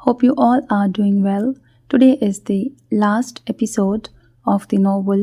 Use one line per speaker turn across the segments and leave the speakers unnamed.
hope you all are doing well. Today is the last episode of the novel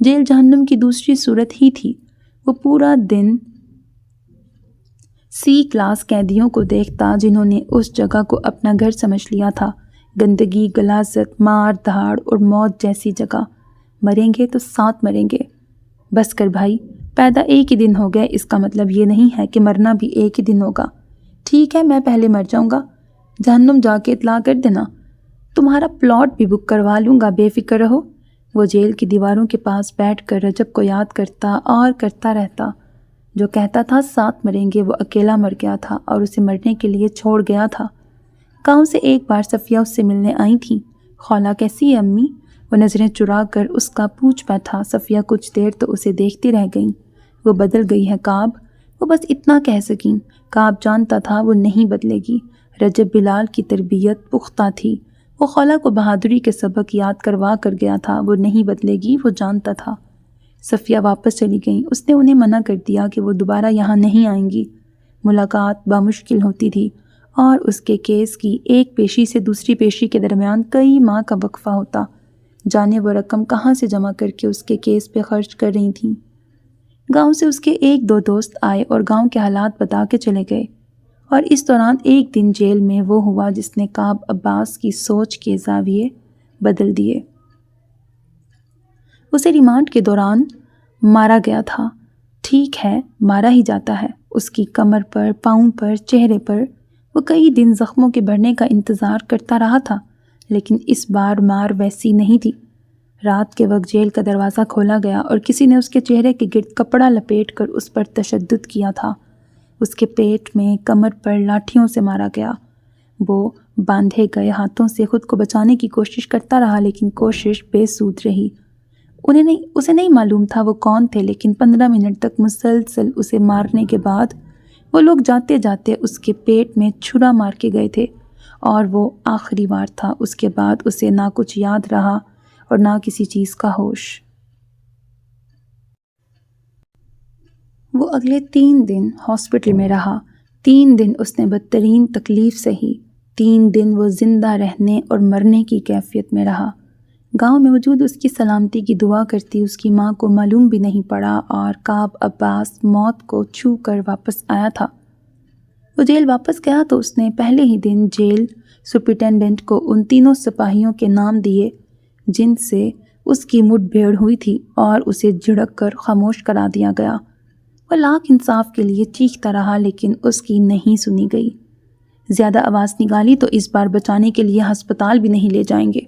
jail جہنم کی دوسری صورت ہی تھی۔ وہ پورا دن سی کلاس قیدیوں کو دیکھتا جنہوں نے اس جگہ کو اپنا گھر سمجھ لیا تھا۔ گندگی، غلاظت، مار دھاڑ اور موت جیسی جگہ۔ مریں گے تو ساتھ مریں گے۔ بس کر بھائی، پیدا ایک ہی دن ہو گئے، اس کا مطلب یہ نہیں ہے کہ مرنا بھی ایک ہی دن ہوگا۔ ٹھیک ہے، میں پہلے مر جاؤں گا، جہنم جا کے اطلاع کر دینا، تمہارا پلاٹ بھی بک کروا لوں گا، بے فکر رہو۔ وہ جیل کی دیواروں کے پاس بیٹھ کر رجب کو یاد کرتا اور کرتا رہتا۔ جو کہتا تھا ساتھ مریں گے، وہ اکیلا مر گیا تھا اور اسے مرنے کے لیے چھوڑ گیا تھا۔ گاؤں سے ایک بار صفیہ اس سے ملنے آئی تھیں۔ خالہ کیسی ہے امی؟ وہ نظریں چرا کر اس کا پوچھ بیٹھا۔ صفیہ کچھ دیر تو اسے دیکھتی رہ گئیں۔ وہ بدل گئی ہے کعب، وہ بس اتنا کہہ سکیں۔ کعب جانتا تھا وہ نہیں بدلے گی۔ رجب بلال کی تربیت پختہ تھی۔ وہ خالہ کو بہادری کے سبق یاد کروا کر گیا تھا۔ وہ نہیں بدلے گی، وہ جانتا تھا۔ صفیہ واپس چلی گئیں۔ اس نے انہیں منع کر دیا کہ وہ دوبارہ یہاں نہیں آئیں گی۔ ملاقات بامشکل ہوتی تھی اور اس کے کیس کی ایک پیشی سے دوسری پیشی کے درمیان کئی ماہ کا وقفہ ہوتا۔ جانے وہ رقم کہاں سے جمع کر کے اس کے کیس پہ خرچ کر رہی تھیں۔ گاؤں سے اس کے ایک دو دوست آئے اور گاؤں کے حالات بتا کے چلے گئے، اور اس دوران ایک دن جیل میں وہ ہوا جس نے کعب عباس کی سوچ کے زاویے بدل دیے۔ اسے ریمانڈ کے دوران مارا گیا تھا۔ ٹھیک ہے، مارا ہی جاتا ہے۔ اس کی کمر پر، پاؤں پر، چہرے پر وہ کئی دن زخموں کے بڑھنے کا انتظار کرتا رہا تھا، لیکن اس بار مار ویسی نہیں تھی۔ رات کے وقت جیل کا دروازہ کھولا گیا اور کسی نے اس کے چہرے کے گرد کپڑا لپیٹ کر اس پر تشدد کیا تھا۔ اس کے پیٹ میں، کمر پر لاٹھیوں سے مارا گیا۔ وہ باندھے گئے ہاتھوں سے خود کو بچانے کی کوشش کرتا رہا، لیکن کوشش بے سود رہی۔ اسے نہیں معلوم تھا وہ کون تھے، لیکن 15 منٹ تک مسلسل اسے مارنے کے بعد وہ لوگ جاتے جاتے اس کے پیٹ میں چھرا مار کے گئے تھے، اور وہ آخری وار تھا۔ اس کے بعد اسے نہ کچھ یاد رہا اور نہ کسی چیز کا ہوش۔ وہ اگلے 3 دن ہاسپٹل میں رہا۔ 3 دن اس نے بدترین تکلیف سہی۔ 3 دن وہ زندہ رہنے اور مرنے کی کیفیت میں رہا۔ گاؤں میں موجود اس کی سلامتی کی دعا کرتی اس کی ماں کو معلوم بھی نہیں پڑا، اور کعب عباس موت کو چھو کر واپس آیا تھا۔ وہ جیل واپس گیا تو اس نے پہلے ہی دن جیل سپرنٹینڈنٹ کو ان 3 سپاہیوں کے نام دیے جن سے اس کی مٹ بھیڑ ہوئی تھی، اور اسے جھڑک کر خاموش کرا دیا گیا۔ وہ لاکھ انصاف کے لیے چیختا رہا، لیکن اس کی نہیں سنی گئی۔ زیادہ آواز نکالی تو اس بار بچانے کے لیے ہسپتال بھی نہیں لے جائیں گے۔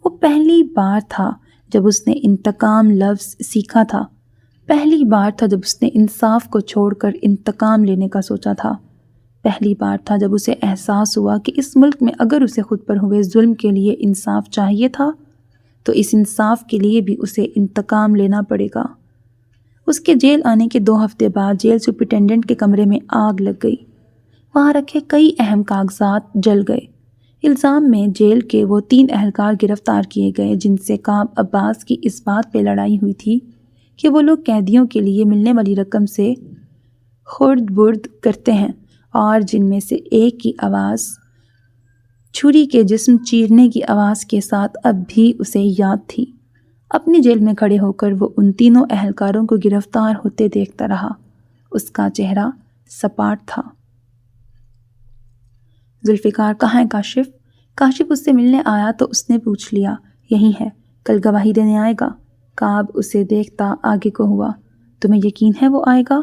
وہ پہلی بار تھا جب اس نے انتقام لفظ سیکھا تھا۔ پہلی بار تھا جب اس نے انصاف کو چھوڑ کر انتقام لینے کا سوچا تھا۔ پہلی بار تھا جب اسے احساس ہوا کہ اس ملک میں اگر اسے خود پر ہوئے ظلم کے لیے انصاف چاہیے تھا تو اس انصاف کے لیے بھی اسے انتقام لینا پڑے گا۔ اس کے جیل آنے کے 2 ہفتے بعد جیل سپرنٹینڈنٹ کے کمرے میں آگ لگ گئی۔ وہاں رکھے کئی اہم کاغذات جل گئے۔ الزام میں جیل کے وہ 3 اہلکار گرفتار کیے گئے جن سے کعب عباس کی اس بات پہ لڑائی ہوئی تھی کہ وہ لوگ قیدیوں کے لیے ملنے والی رقم سے خرد برد کرتے ہیں، اور جن میں سے ایک کی آواز چھری کے جسم چیرنے کی آواز کے ساتھ اب بھی اسے یاد تھی۔ اپنی جیل میں کھڑے ہو کر وہ ان 3 اہلکاروں کو گرفتار ہوتے دیکھتا رہا۔ اس کا چہرہ سپاٹ تھا۔ ذوالفقار کہاں ہے کاشف؟ کاشف اس سے ملنے آیا تو اس نے پوچھ لیا۔ یہی ہے، کل گواہی دینے آئے گا۔ کعب اسے دیکھتا آگے کو ہوا۔ تمہیں یقین ہے وہ آئے گا؟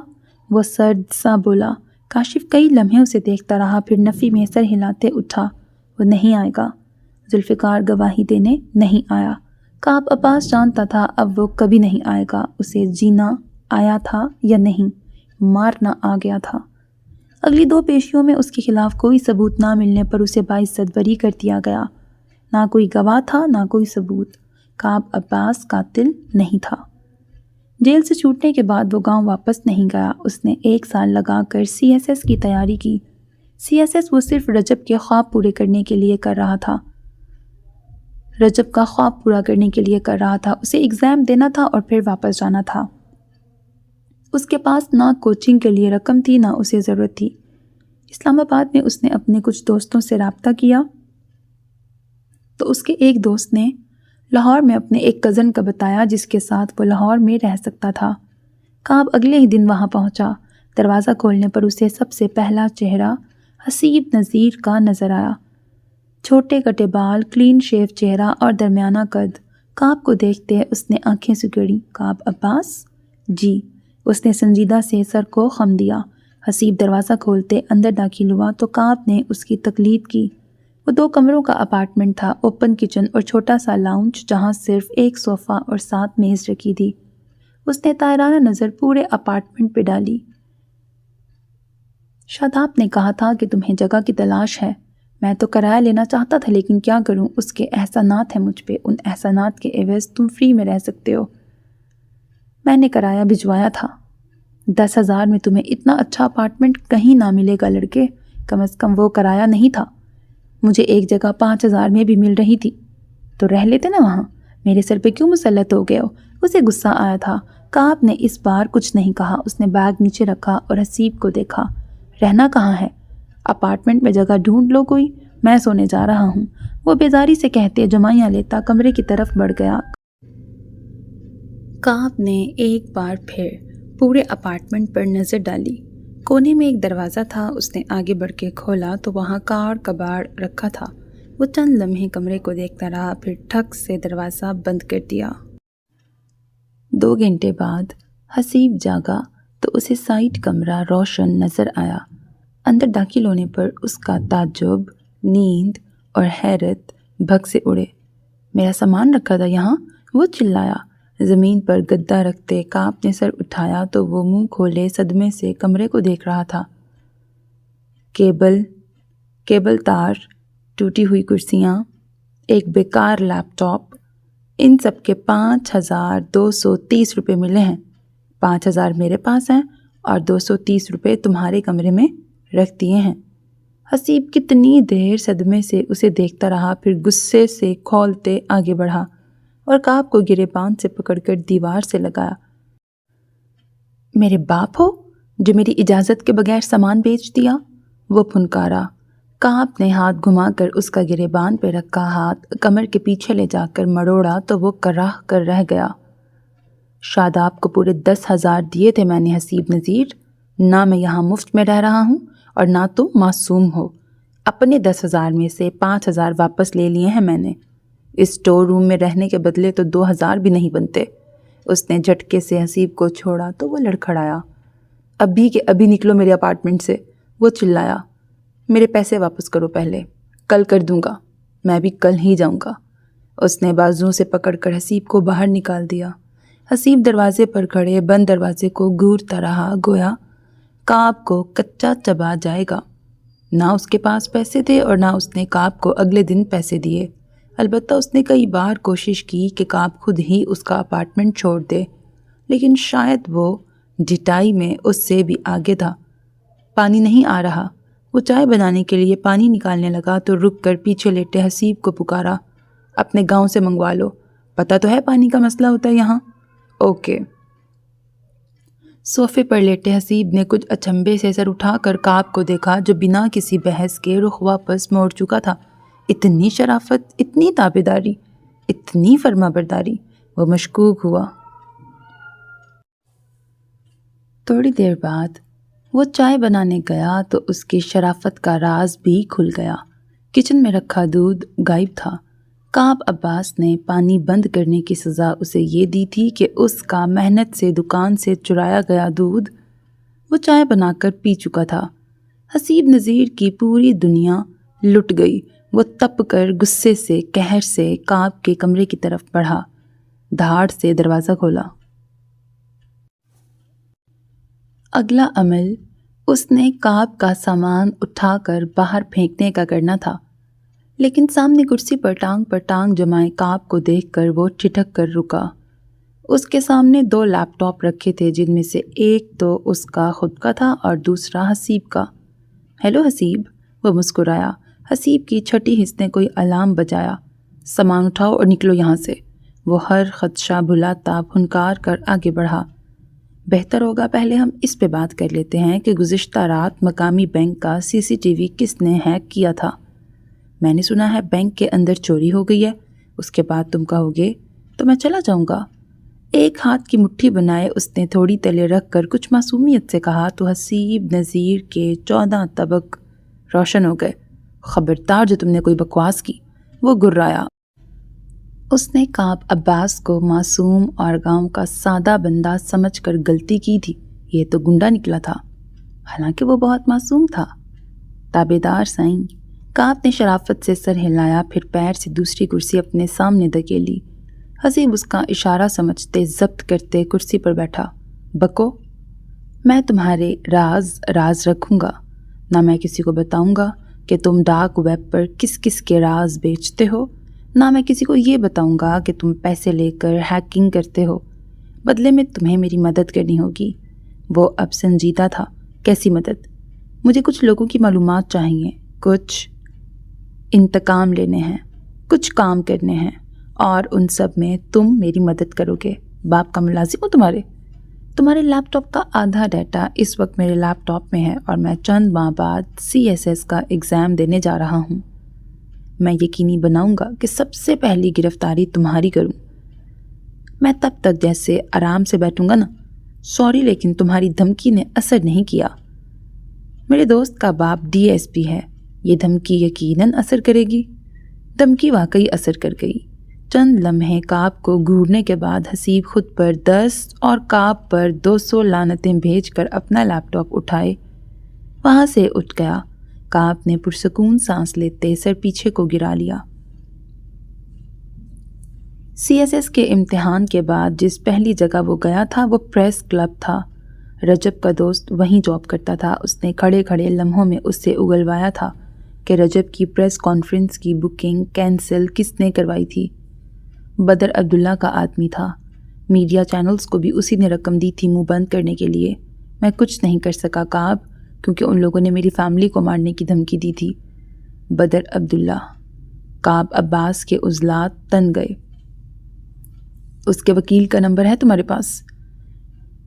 وہ سرد سا بولا۔ کاشف کئی لمحے اسے دیکھتا رہا، پھر نفی میں سر ہلاتے اٹھا۔ وہ نہیں آئے گا۔ ذوالفقار گواہی دینے نہیں آیا۔ کعب عباس جانتا تھا اب وہ کبھی نہیں آئے گا۔ اسے جینا آیا تھا یا نہیں، مارنا آ گیا تھا۔ اگلی 2 پیشیوں میں اس کے خلاف کوئی ثبوت نہ ملنے پر اسے باعزت بری کر دیا گیا۔ نہ کوئی گواہ تھا، نہ کوئی ثبوت۔ کعب عباس قاتل نہیں تھا۔ جیل سے چھوٹنے کے بعد وہ گاؤں واپس نہیں گیا۔ اس نے 1 سال لگا کر CSS کی تیاری کی۔ CSS وہ صرف رجب کے خواب پورے کرنے کے لیے کر رہا تھا۔ رجب کا خواب پورا کرنے کے لیے کر رہا تھا۔ اسے ایگزام دینا تھا اور پھر واپس جانا تھا۔ اس کے پاس نہ کوچنگ کے لیے رقم تھی، نہ اسے ضرورت تھی۔ اسلام آباد میں اس نے اپنے کچھ دوستوں سے رابطہ کیا تو اس کے ایک دوست نے لاہور میں اپنے ایک کزن کا بتایا جس کے ساتھ وہ لاہور میں رہ سکتا تھا۔ کعب اگلے ہی دن وہاں پہنچا۔ دروازہ کھولنے پر اسے سب سے پہلا چہرہ حسیب نذیر کا نظر آیا۔ چھوٹے کٹے بال، کلین شیو چہرہ اور درمیانہ قد۔ کعب کو دیکھتے اس نے آنکھیں سکیڑی۔ کعب عباس؟ جی، اس نے سنجیدہ سے سر کو خم دیا۔ حسیب دروازہ کھولتے اندر داخل ہوا تو کعب نے اس کی تقلید کی۔ وہ 2 کمروں کا اپارٹمنٹ تھا، اوپن کچن اور چھوٹا سا لاؤنج جہاں صرف ایک صوفہ اور 7 میز رکھی تھی۔ اس نے طائرانہ نظر پورے اپارٹمنٹ پہ ڈالی۔ شاداب نے کہا تھا کہ تمہیں جگہ کی تلاش ہے۔ میں تو کرایہ لینا چاہتا تھا لیکن کیا کروں، اس کے احسانات ہیں مجھ پہ، ان احسانات کے عوض تم فری میں رہ سکتے ہو۔ میں نے کرایہ بھجوایا تھا۔ 10,000 میں تمہیں اتنا اچھا اپارٹمنٹ کہیں نہ ملے گا لڑکے، کم از کم وہ کرایہ نہیں تھا۔ مجھے ایک جگہ 5,000 میں بھی مل رہی تھی تو رہ لیتے نا وہاں، میرے سر پہ کیوں مسلط ہو گئے ہو؟ اسے غصہ آیا تھا۔ کعب نے اس بار کچھ نہیں کہا۔ اس نے بیگ نیچے رکھا اور حسیب کو دیکھا۔ رہنا کہاں ہے؟ اپارٹمنٹ میں جگہ ڈھونڈ لو کوئی، میں سونے جا رہا ہوں، وہ بیزاری سے کہتے جمائیاں لیتا کمرے کی طرف بڑھ گیا۔ کعب نے ایک بار پھر پورے اپارٹمنٹ پر نظر ڈالی۔ کونے میں ایک دروازہ تھا، اس نے آگے بڑھ کے کھولا تو وہاں کار کباڑ رکھا تھا۔ وہ چند لمحے کمرے کو دیکھتا رہا، پھر ٹھک سے دروازہ بند کر دیا۔ 2 گھنٹے بعد حسیب جاگا تو اسے سائڈ کمرہ روشن نظر آیا۔ اندر داخل ہونے پر اس کا تعجب، نیند اور حیرت بھگ سے اڑے۔ میرا سامان رکھا تھا یہاں؟ وہ چلایا۔ زمین پر گدا رکھتے کعب نے سر اٹھایا تو وہ منہ کھولے صدمے سے کمرے کو دیکھ رہا تھا۔ کیبل تار، ٹوٹی ہوئی کرسیاں، ایک بیکار لیپ ٹاپ، ان سب کے 5,230 روپے ملے ہیں۔ 5,000 میرے پاس ہیں اور 230 روپے تمہارے کمرے میں رکھ دیے ہیں۔ حسیب کتنی دیر صدمے سے اسے دیکھتا رہا، پھر غصے سے کھولتے آگے بڑھا اور کعب کو گریبان سے پکڑ کر دیوار سے لگایا۔ میرے باپ ہو جو میری اجازت کے بغیر سامان بیچ دیا؟ وہ پھنکارا۔ کعب نے ہاتھ گھما کر اس کا گریبان پہ رکھا ہاتھ کمر کے پیچھے لے جا کر مڑوڑا تو وہ کراہ کر رہ گیا۔ شاداب کو پورے 10,000 دیے تھے میں نے حسیب نذیر، نہ میں یہاں مفت میں رہ رہا ہوں اور نہ تم معصوم ہو۔ اپنے 10,000 میں سے 5,000 واپس لے لیے ہیں میں نے۔ اس اسٹور روم میں رہنے کے بدلے تو 2,000 بھی نہیں بنتے۔ اس نے جھٹکے سے حسیب کو چھوڑا تو وہ لڑکھڑایا۔ ابھی کے ابھی نکلو میرے اپارٹمنٹ سے، وہ چلایا۔ میرے پیسے واپس کرو پہلے، کل کر دوں گا، میں بھی کل ہی جاؤں گا۔ اس نے بازوؤں سے پکڑ کر حسیب کو باہر نکال دیا۔ حسیب دروازے پر کھڑے بند دروازے کو گھورتا رہا، گویا کعب کو کچا چبا جائے گا۔ نہ اس کے پاس پیسے تھے اور نہ اس نے کعب کو اگلے دن پیسے دیے۔ البتہ اس نے کئی بار کوشش کی کہ کعب خود ہی اس کا اپارٹمنٹ چھوڑ دے، لیکن شاید وہ ڈٹائی میں اس سے بھی آگے تھا۔ پانی نہیں آ رہا۔ وہ چائے بنانے کے لیے پانی نکالنے لگا تو رک کر پیچھے لیٹے حسیب کو پکارا۔ اپنے گاؤں سے منگوا لو، پتہ تو ہے پانی کا مسئلہ ہوتا ہے یہاں۔ اوکے۔ صوفے پر لیٹے حسیب نے کچھ اچنبھے سے سر اٹھا کر کعب کو دیکھا جو بنا کسی بحث کے رخ واپس موڑ چکا تھا۔ اتنی شرافت، اتنی تابعداری، اتنی فرما برداری، وہ مشکوک ہوا۔ تھوڑی دیر بعد وہ چائے بنانے گیا تو اس کی شرافت کا راز بھی کھل گیا۔ کچن میں رکھا دودھ غائب تھا۔ کعب عباس نے پانی بند کرنے کی سزا اسے یہ دی تھی کہ اس کا محنت سے دکان سے چرایا گیا دودھ وہ چائے بنا کر پی چکا تھا۔ حسیب نذیر کی پوری دنیا لٹ گئی۔ وہ تپ کر غصے سے، قہر سے کعب کے کمرے کی طرف بڑھا، دھاڑ سے دروازہ کھولا۔ اگلا عمل اس نے کعب کا سامان اٹھا کر باہر پھینکنے کا کرنا تھا، لیکن سامنے کرسی پر ٹانگ جمائے کعب کو دیکھ کر وہ ٹھٹک کر رکا۔ اس کے سامنے 2 لیپ ٹاپ رکھے تھے جن میں سے ایک تو اس کا خود کا تھا اور دوسرا حسیب کا۔ ہیلو حسیب، وہ مسکرایا۔ حسیب کی چھٹی حس نے کوئی الارم بجایا۔ سامان اٹھاؤ اور نکلو یہاں سے۔ وہ ہر خدشہ بھلاتا پھنکار کر آگے بڑھا۔ بہتر ہوگا پہلے ہم اس پہ بات کر لیتے ہیں کہ گزشتہ رات مقامی بینک کا CCTV کس نے ہیک کیا تھا۔ میں نے سنا ہے بینک کے اندر چوری ہو گئی ہے، اس کے بعد تم کہو گے تو میں چلا جاؤں گا۔ ایک ہاتھ کی مٹھی بنائے اس نے تھوڑی تلے رکھ کر کچھ معصومیت سے کہا تو حسیب نذیر کے 14 طبق روشن ہو گئے۔ خبردار جو تم نے کوئی بکواس کی، وہ گرایا۔ اس نے کعب عباس کو معصوم اور گاؤں کا سادہ بندہ سمجھ کر غلطی کی تھی، یہ تو گنڈا نکلا تھا، حالانکہ وہ بہت معصوم تھا۔ تابیدار سائیں۔ کعب نے شرافت سے سر ہلایا، پھر پیر سے دوسری کرسی اپنے سامنے دھکیلی۔ حسیب اس کا اشارہ سمجھتے ضبط کرتے کرسی پر بیٹھا۔ بکو، میں تمہارے راز رکھوں گا، نہ میں کسی کو بتاؤں گا کہ تم ڈارک ویب پر کس کس کے راز بیچتے ہو، نہ میں کسی کو یہ بتاؤں گا کہ تم پیسے لے کر ہیکنگ کرتے ہو۔ بدلے میں تمہیں میری مدد کرنی ہوگی۔ وہ اب سنجیدہ تھا۔ کیسی مدد؟ مجھے کچھ لوگوں کی معلومات چاہیے، کچھ انتقام لینے ہیں، کچھ کام کرنے ہیں، اور ان سب میں تم میری مدد کرو گے۔ باپ کا ملازم ہوں تمہارے لیپ ٹاپ کا آدھا ڈیٹا اس وقت میرے لیپ ٹاپ میں ہے اور میں چند ماہ بعد CSS کا ایگزام دینے جا رہا ہوں۔ میں یقینی بناؤں گا کہ سب سے پہلی گرفتاری تمہاری کروں۔ میں تب تک جیسے آرام سے بیٹھوں گا نا۔ سوری، لیکن تمہاری دھمکی نے اثر نہیں کیا۔ میرے دوست کا باپ DSP ہے، یہ دھمکی یقیناً اثر کرے گی۔ دھمکی واقعی اثر کر گئی۔ چند لمحے کعب کو گھورنے کے بعد حسیب خود پر 10 اور کعب پر 200 لعنتیں بھیج کر اپنا لیپ ٹاپ اٹھائے وہاں سے اٹھ گیا۔ کعب نے پرسکون سانس لیتے سر پیچھے کو گرا لیا۔ CSS کے امتحان کے بعد جس پہلی جگہ وہ گیا تھا وہ پریس کلب تھا۔ رجب کا دوست وہیں جاب کرتا تھا۔ اس نے کھڑے کھڑے لمحوں میں اس سے اگلوایا تھا کہ رجب کی پریس کانفرنس کی بکنگ کینسل کس نے کروائی تھی۔ بدر عبداللہ کا آدمی تھا۔ میڈیا چینلز کو بھی اسی نے رقم دی تھی منہ بند کرنے کے لیے۔ میں کچھ نہیں کر سکا کعب، کیونکہ ان لوگوں نے میری فیملی کو مارنے کی دھمکی دی تھی۔ بدر عبداللہ۔ کعب عباس کے عضلات تن گئے۔ اس کے وکیل کا نمبر ہے تمہارے پاس؟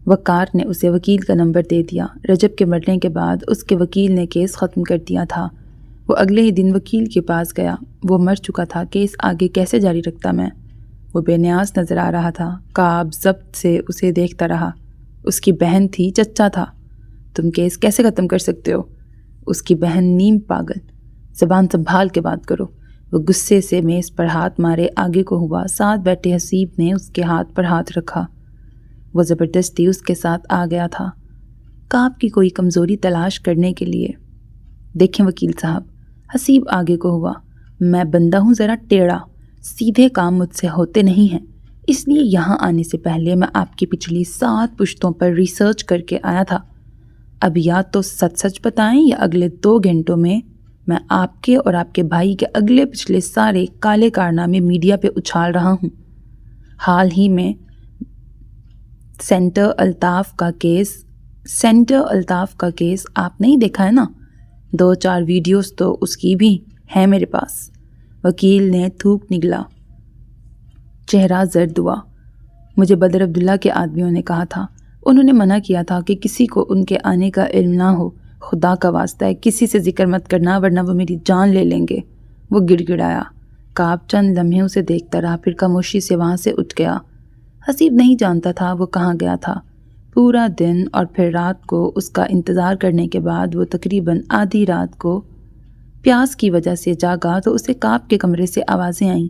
وقار نے اسے وکیل کا نمبر دے دیا۔ رجب کے مرنے کے بعد اس کے وکیل نے کیس ختم کر دیا تھا۔ وہ اگلے ہی دن وکیل کے پاس گیا۔ وہ مر چکا تھا، کیس آگے کیسے جاری رکھتا میں؟ وہ بے نیاز نظر آ رہا تھا۔ کعب ضبط سے اسے دیکھتا رہا۔ اس کی بہن تھی، چچا تھا۔ تم کیس کیسے ختم کر سکتے ہو؟ اس کی بہن نیم پاگل۔ زبان سنبھال کے بات کرو۔ وہ غصے سے میز پر ہاتھ مارے آگے کو ہوا۔ ساتھ بیٹھے حسیب نے اس کے ہاتھ پر ہاتھ رکھا۔ وہ زبردستی اس کے ساتھ آ گیا تھا، کعب کی کوئی کمزوری تلاش کرنے کے لیے۔ دیکھیں وکیل صاحب، حسیب آگے کو ہوا، میں بندہ ہوں ذرا ٹیڑھا، سیدھے کام مجھ سے ہوتے نہیں ہیں، اس لیے یہاں آنے سے پہلے میں آپ کی پچھلی 7 پشتوں پر ریسرچ کر کے آیا تھا۔ اب یا تو سچ سچ بتائیں یا اگلے 2 گھنٹوں میں آپ کے اور آپ کے بھائی کے اگلے پچھلے سارے کالے کارنامے میڈیا پہ اچھال رہا ہوں۔ حال ہی میں سینٹر الطاف کا کیس آپ نہیں دیکھا ہے نا؟ 2-4 ویڈیوز تو اس کی بھی ہیں میرے پاس۔ وکیل نے تھوک نگلا، چہرہ زرد ہوا۔ مجھے بدر عبداللہ کے آدمیوں نے کہا تھا، انہوں نے منع کیا تھا کہ کسی کو ان کے آنے کا علم نہ ہو۔ خدا کا واسطہ ہے کسی سے ذکر مت کرنا ورنہ وہ میری جان لے لیں گے۔ وہ گڑ گڑایا۔ کعب چند لمحے اسے دیکھتا رہا، پھر خاموشی سے وہاں سے اٹھ گیا۔ حسیب نہیں جانتا تھا وہ کہاں گیا تھا۔ پورا دن اور پھر رات کو اس کا انتظار کرنے کے بعد وہ تقریباً آدھی رات کو پیاس کی وجہ سے جاگا تو اسے کعب کے کمرے سے آوازیں آئیں۔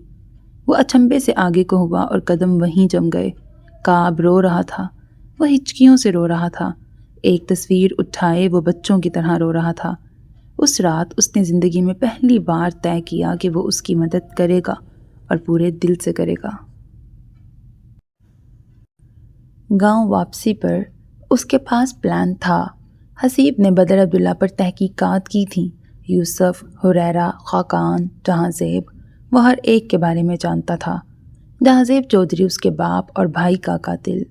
وہ اچنبے سے آگے کو ہوا اور قدم وہیں جم گئے۔ کعب رو رہا تھا، وہ ہچکیوں سے رو رہا تھا۔ ایک تصویر اٹھائے وہ بچوں کی طرح رو رہا تھا۔ اس رات اس نے زندگی میں پہلی بار طے کیا کہ وہ اس کی مدد کرے گا اور پورے دل سے کرے گا۔ گاؤں واپسی پر اس کے پاس پلان تھا۔ حسیب نے بدر عبداللہ پر تحقیقات کی تھیں۔ یوسف، حریرہ، خاقان، جہاں-زیب، وہ ہر ایک کے بارے میں جانتا تھا۔ جہاں-زیب چودھری اس کے باپ اور بھائی کا قاتل۔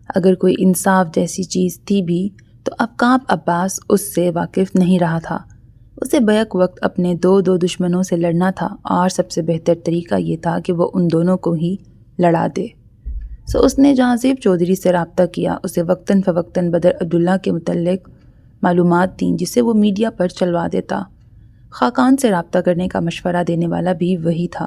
اگر کوئی انصاف جیسی چیز تھی بھی تو اب کعب عباس اس سے واقف نہیں رہا تھا۔ اسے بیک وقت اپنے دو دشمنوں سے لڑنا تھا اور سب سے بہتر طریقہ یہ تھا کہ وہ ان دونوں کو ہی لڑا دے۔ اس نے جہاں-زیب چودھری سے رابطہ کیا۔ اسے وقتاً فوقتاً بدر عبداللہ کے متعلق معلومات دیں جسے وہ میڈیا پر چلوا دیتا۔ خاقان سے رابطہ کرنے کا مشورہ دینے والا بھی وہی تھا۔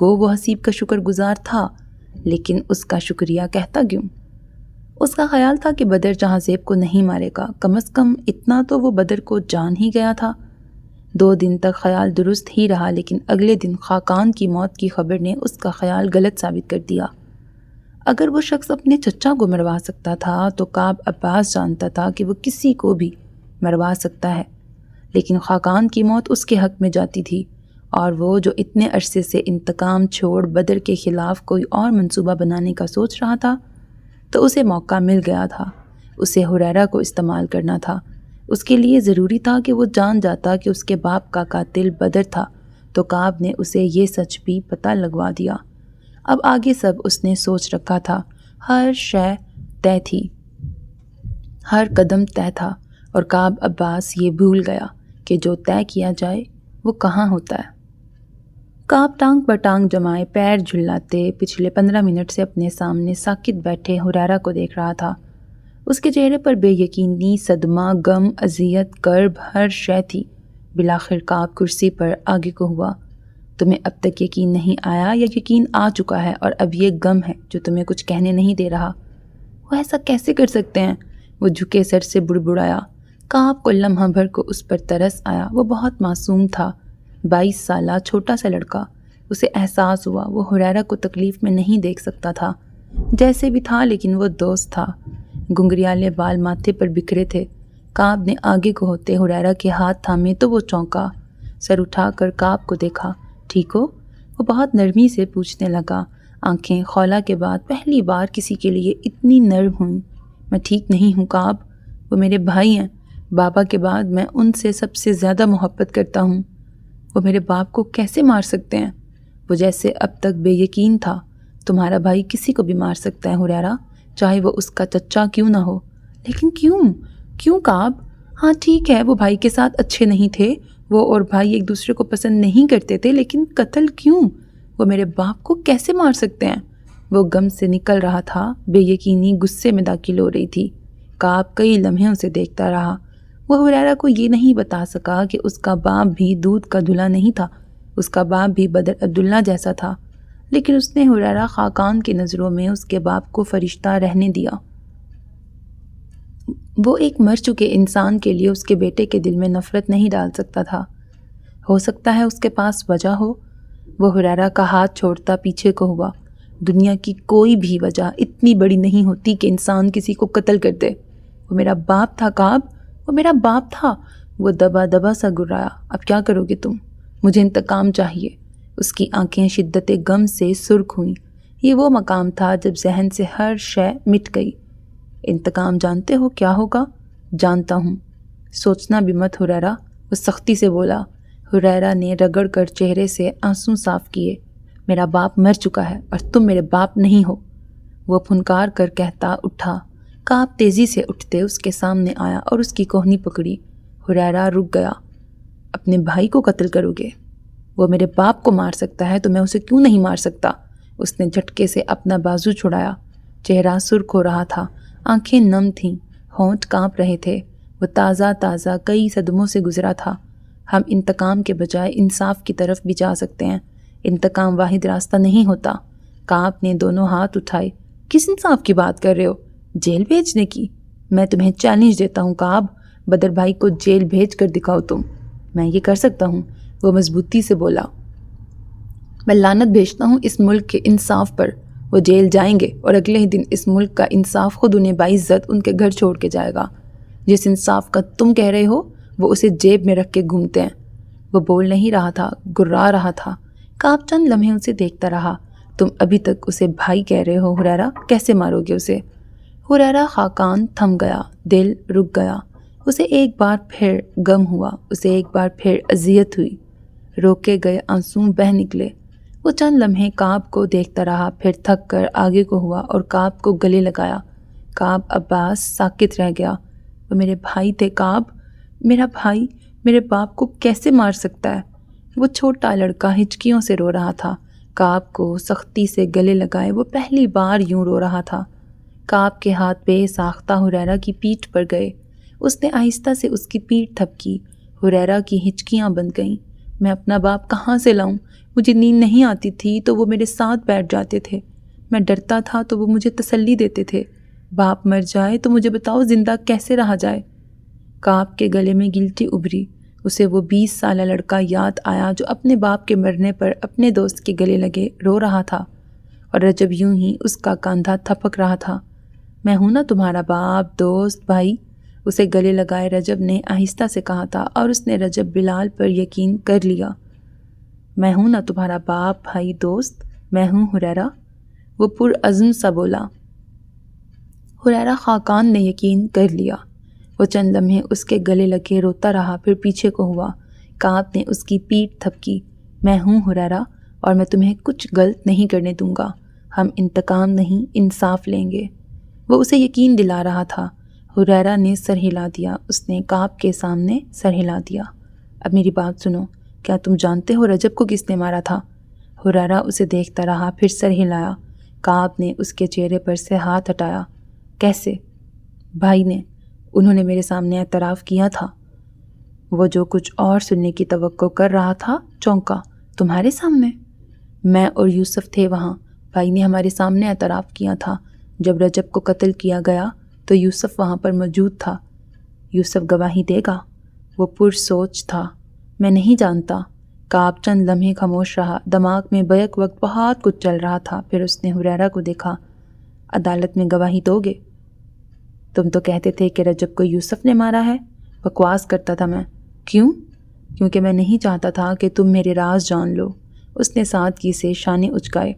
گو وہ حسیب کا شکر گزار تھا، لیکن اس کا شکریہ کہتا کیوں؟ اس کا خیال تھا کہ بدر جہاں زیب کو نہیں مارے گا، کم از کم اتنا تو وہ بدر کو جان ہی گیا تھا۔ 2 دن تک خیال درست ہی رہا، لیکن اگلے دن خاقان کی موت کی خبر نے اس کا خیال غلط ثابت کر دیا۔ اگر وہ شخص اپنے چچا کو مروا سکتا تھا تو کعب عباس جانتا تھا کہ وہ کسی کو بھی مروا سکتا ہے، لیکن خاقان کی موت اس کے حق میں جاتی تھی، اور وہ جو اتنے عرصے سے انتقام چھوڑ بدر کے خلاف کوئی اور منصوبہ بنانے کا سوچ رہا تھا، تو اسے موقع مل گیا تھا۔ اسے حریرہ کو استعمال کرنا تھا۔ اس کے لیے ضروری تھا کہ وہ جان جاتا کہ اس کے باپ کا قاتل بدر تھا، تو کعب نے اسے یہ سچ بھی پتہ لگوا دیا۔ اب آگے سب اس نے سوچ رکھا تھا، ہر شے طے تھی، ہر قدم طے تھا، اور کعب عباس یہ بھول گیا کہ جو طے کیا جائے وہ کہاں ہوتا ہے۔ کعب ٹانگ پر ٹانگ جمائے پیر جھلاتے پچھلے 15 منٹ سے اپنے سامنے ساکت بیٹھے حریرہ کو دیکھ رہا تھا۔ اس کے چہرے پر بے یقینی، صدمہ، غم، اذیت، کرب، ہر شے تھی۔ بالآخر کعب کرسی پر آگے کو ہوا۔ تمہیں اب تک یقین نہیں آیا یا یقین آ چکا ہے اور اب یہ غم ہے جو تمہیں کچھ کہنے نہیں دے رہا؟ وہ ایسا کیسے کر سکتے ہیں؟ وہ جھکے سر سے بڑبڑایا۔ کعب کو لمحہ بھر کو اس پر ترس آیا۔ وہ بہت معصوم تھا، 22 سالہ چھوٹا سا لڑکا۔ اسے احساس ہوا وہ حریرہ کو تکلیف میں نہیں دیکھ سکتا تھا، جیسے بھی تھا، لیکن وہ دوست تھا۔ گنگریالے بال ماتھے پر بکھرے تھے۔ کعب نے آگے کو ہوتے حریرہ کے ہاتھ تھامے تو وہ چونکا۔ سر اٹھا کر کعب کو دیکھا۔ ٹھیک ہو؟ وہ بہت نرمی سے پوچھنے لگا۔ آنکھیں خولا کے بعد پہلی بار کسی کے لیے اتنی نرم ہوئیں۔ میں ٹھیک نہیں ہوں کعب، وہ میرے بھائی ہیں، بابا کے بعد میں ان سے سب سے زیادہ محبت کرتا ہوں۔ وہ میرے باپ کو کیسے مار سکتے ہیں؟ وہ جیسے اب تک بے یقین تھا۔ تمہارا بھائی کسی کو بھی مار سکتا ہے حریرہ، چاہے وہ اس کا چچا کیوں نہ ہو۔ لیکن کیوں کعب؟ ہاں ٹھیک ہے، وہ بھائی کے ساتھ اچھے نہیں تھے، وہ اور بھائی ایک دوسرے کو پسند نہیں کرتے تھے، لیکن قتل کیوں؟ وہ میرے باپ کو کیسے مار سکتے ہیں؟ وہ غم سے نکل رہا تھا، بے یقینی غصے میں داخل ہو رہی تھی۔ کعب کئی لمحے اسے دیکھتا رہا۔ وہ حریرہ کو یہ نہیں بتا سکا کہ اس کا باپ بھی دودھ کا دھلا نہیں تھا، اس کا باپ بھی بدر عبداللہ جیسا تھا، لیکن اس نے حریرہ خاقان کی نظروں میں اس کے باپ کو فرشتہ رہنے دیا۔ وہ ایک مر چکے انسان کے لیے اس کے بیٹے کے دل میں نفرت نہیں ڈال سکتا تھا۔ ہو سکتا ہے اس کے پاس وجہ ہو۔ وہ حریرہ کا ہاتھ چھوڑتا پیچھے کو ہوا۔ دنیا کی کوئی بھی وجہ اتنی بڑی نہیں ہوتی کہ انسان کسی کو قتل کر دے۔ وہ میرا باپ تھا کعب، وہ میرا باپ تھا۔ وہ دبا دبا سا گرایا۔ اب کیا کرو گے تم؟ مجھے انتقام چاہیے۔ اس کی آنکھیں شدت غم سے سرخ ہوئیں۔ یہ وہ مقام تھا جب ذہن سے ہر شے مٹ گئی۔ انتقام جانتے ہو کیا ہوگا؟ جانتا ہوں۔ سوچنا بھی مت حریرہ، وہ سختی سے بولا۔ حریرہ نے رگڑ کر چہرے سے آنسو صاف کیے۔ میرا باپ مر چکا ہے اور تم میرے باپ نہیں ہو، وہ پھنکار کر کہتا اٹھا۔ کعب تیزی سے اٹھتے اس کے سامنے آیا اور اس کی کوہنی پکڑی۔ حریرہ رک گیا۔ اپنے بھائی کو قتل کرو گے؟ وہ میرے باپ کو مار سکتا ہے تو میں اسے کیوں نہیں مار سکتا؟ اس نے جھٹکے سے اپنا بازو چھڑایا۔ چہرہ سرخ ہو رہا تھا، آنکھیں نم تھیں، ہونٹ کانپ رہے تھے۔ وہ تازہ کئی صدموں سے گزرا تھا۔ ہم انتقام کے بجائے انصاف کی طرف بھی جا سکتے ہیں۔ انتقام واحد راستہ نہیں ہوتا۔ کعب نے دونوں ہاتھ اٹھائے۔ کس انصاف کی بات کر رہے ہو؟ جیل بھیجنے کی؟ میں تمہیں چیلنج دیتا ہوں کعب، بدر بھائی کو جیل بھیج کر دکھاؤ تم۔ میں یہ کر سکتا ہوں، وہ مضبوطی سے بولا۔ میں لعنت بھیجتا ہوں اس ملک کے انصاف پر۔ وہ جیل جائیں گے اور اگلے ہی دن اس ملک کا انصاف خود انہیں باعزت ان کے گھر چھوڑ کے جائے گا۔ جس انصاف کا تم کہہ رہے ہو وہ اسے جیب میں رکھ کے گھومتے ہیں۔ وہ بول نہیں رہا تھا، گرا رہا تھا۔ کعب چند لمحے اسے دیکھتا رہا۔ تم ابھی تک اسے بھائی کہہ رہے ہو حریرہ، کیسے مارو گے اسے؟ حریرہ خاقان تھم گیا، دل رک گیا۔ اسے ایک بار پھر غم ہوا، اسے ایک بار پھر اذیت ہوئی۔ روکے گئے آنسو بہہ نکلے۔ وہ چند لمحے کعب کو دیکھتا رہا، پھر تھک کر آگے کو ہوا اور کعب کو گلے لگایا۔ کعب عباس ساکت رہ گیا۔ وہ میرے بھائی تھے کعب، میرا بھائی میرے باپ کو کیسے مار سکتا ہے؟ وہ چھوٹا لڑکا ہچکیوں سے رو رہا تھا۔ کعب کو سختی سے گلے لگائے وہ پہلی بار یوں رو رہا تھا۔ کعب کے ہاتھ بے ساختہ حریرہ کی پیٹھ پر گئے۔ اس نے آہستہ سے اس کی پیٹھ تھپکی۔ حریرہ کی ہچکیاں بند گئیں۔ میں اپنا باپ کہاں سے لاؤں؟ مجھے نیند نہیں آتی تھی تو وہ میرے ساتھ بیٹھ جاتے تھے، میں ڈرتا تھا تو وہ مجھے تسلی دیتے تھے، باپ مر جائے تو مجھے بتاؤ زندہ کیسے رہا جائے۔ کعب کے گلے میں گلٹی ابھری، اسے وہ 20 سالہ لڑکا یاد آیا جو اپنے باپ کے مرنے پر اپنے دوست کے گلے لگے رو رہا تھا، اور رجب یوں ہی اس کا کاندھا تھپک رہا تھا۔ میں ہوں نا تمہارا باپ، دوست، بھائی، اسے گلے لگائے رجب نے آہستہ سے کہا تھا، اور اس نے رجب بلال پر یقین کر لیا۔ میں ہوں نا تمہارا باپ، بھائی، دوست، میں ہوں حریرہ، وہ پرعزم سا بولا۔ حریرہ خاقان نے یقین کر لیا۔ وہ چند لمحے اس کے گلے لگے روتا رہا، پھر پیچھے کو ہوا۔ کعب نے اس کی پیٹھ تھپکی۔ میں ہوں حریرہ، اور میں تمہیں کچھ غلط نہیں کرنے دوں گا، ہم انتقام نہیں انصاف لیں گے۔ وہ اسے یقین دلا رہا تھا۔ حریرہ نے سر ہلا دیا، اس نے کعب کے سامنے سر ہلا دیا۔ اب میری بات سنو، کیا تم جانتے ہو رجب کو کس نے مارا تھا؟ حریرہ اسے دیکھتا رہا، پھر سر ہلایا۔ کعب نے اس کے چہرے پر سے ہاتھ ہٹایا۔ کیسے؟ بھائی نے، انہوں نے میرے سامنے اعتراف کیا تھا۔ وہ جو کچھ اور سننے کی توقع کر رہا تھا چونکا۔ تمہارے سامنے؟ میں اور یوسف تھے وہاں، بھائی نے ہمارے سامنے اعتراف کیا تھا۔ جب رجب کو قتل کیا گیا تو یوسف وہاں پر موجود تھا۔ یوسف گواہی دے گا؟ وہ پرسوچ تھا۔ میں نہیں جانتا۔ کعب چند لمحے خاموش رہا، دماغ میں بیک وقت بہت کچھ چل رہا تھا۔ پھر اس نے حریرہ کو دیکھا۔ عدالت میں گواہی دو گے؟ تم تو کہتے تھے کہ رجب کو یوسف نے مارا ہے۔ بکواس کرتا تھا میں۔ کیوں؟ کیونکہ میں نہیں چاہتا تھا کہ تم میرے راز جان لو۔ اس نے سادگی سے شانے اچکائے۔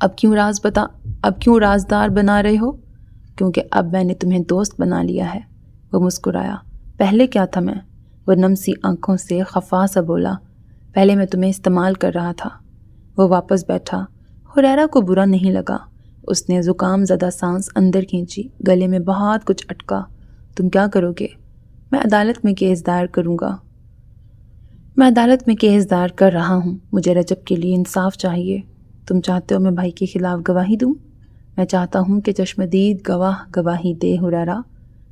اب کیوں رازدار بنا رہے ہو؟ کیونکہ اب میں نے تمہیں دوست بنا لیا ہے۔ وہ مسکرایا۔ پہلے کیا تھا میں؟ وہ نم سی آنکھوں سے خفا سا بولا۔ پہلے میں تمہیں استعمال کر رہا تھا۔ وہ واپس بیٹھا۔ حریرہ کو برا نہیں لگا۔ اس نے زکام زدہ سانس اندر کھینچی، گلے میں بہت کچھ اٹکا۔ تم کیا کرو گے؟ میں عدالت میں کیس دائر کروں گا۔ میں عدالت میں کیس دائر کر رہا ہوں۔ مجھے رجب کے لیے انصاف چاہیے۔ تم چاہتے ہو میں بھائی کے خلاف گواہی دوں؟ میں چاہتا ہوں کہ چشمدید گواہ گواہی دے حریرہ۔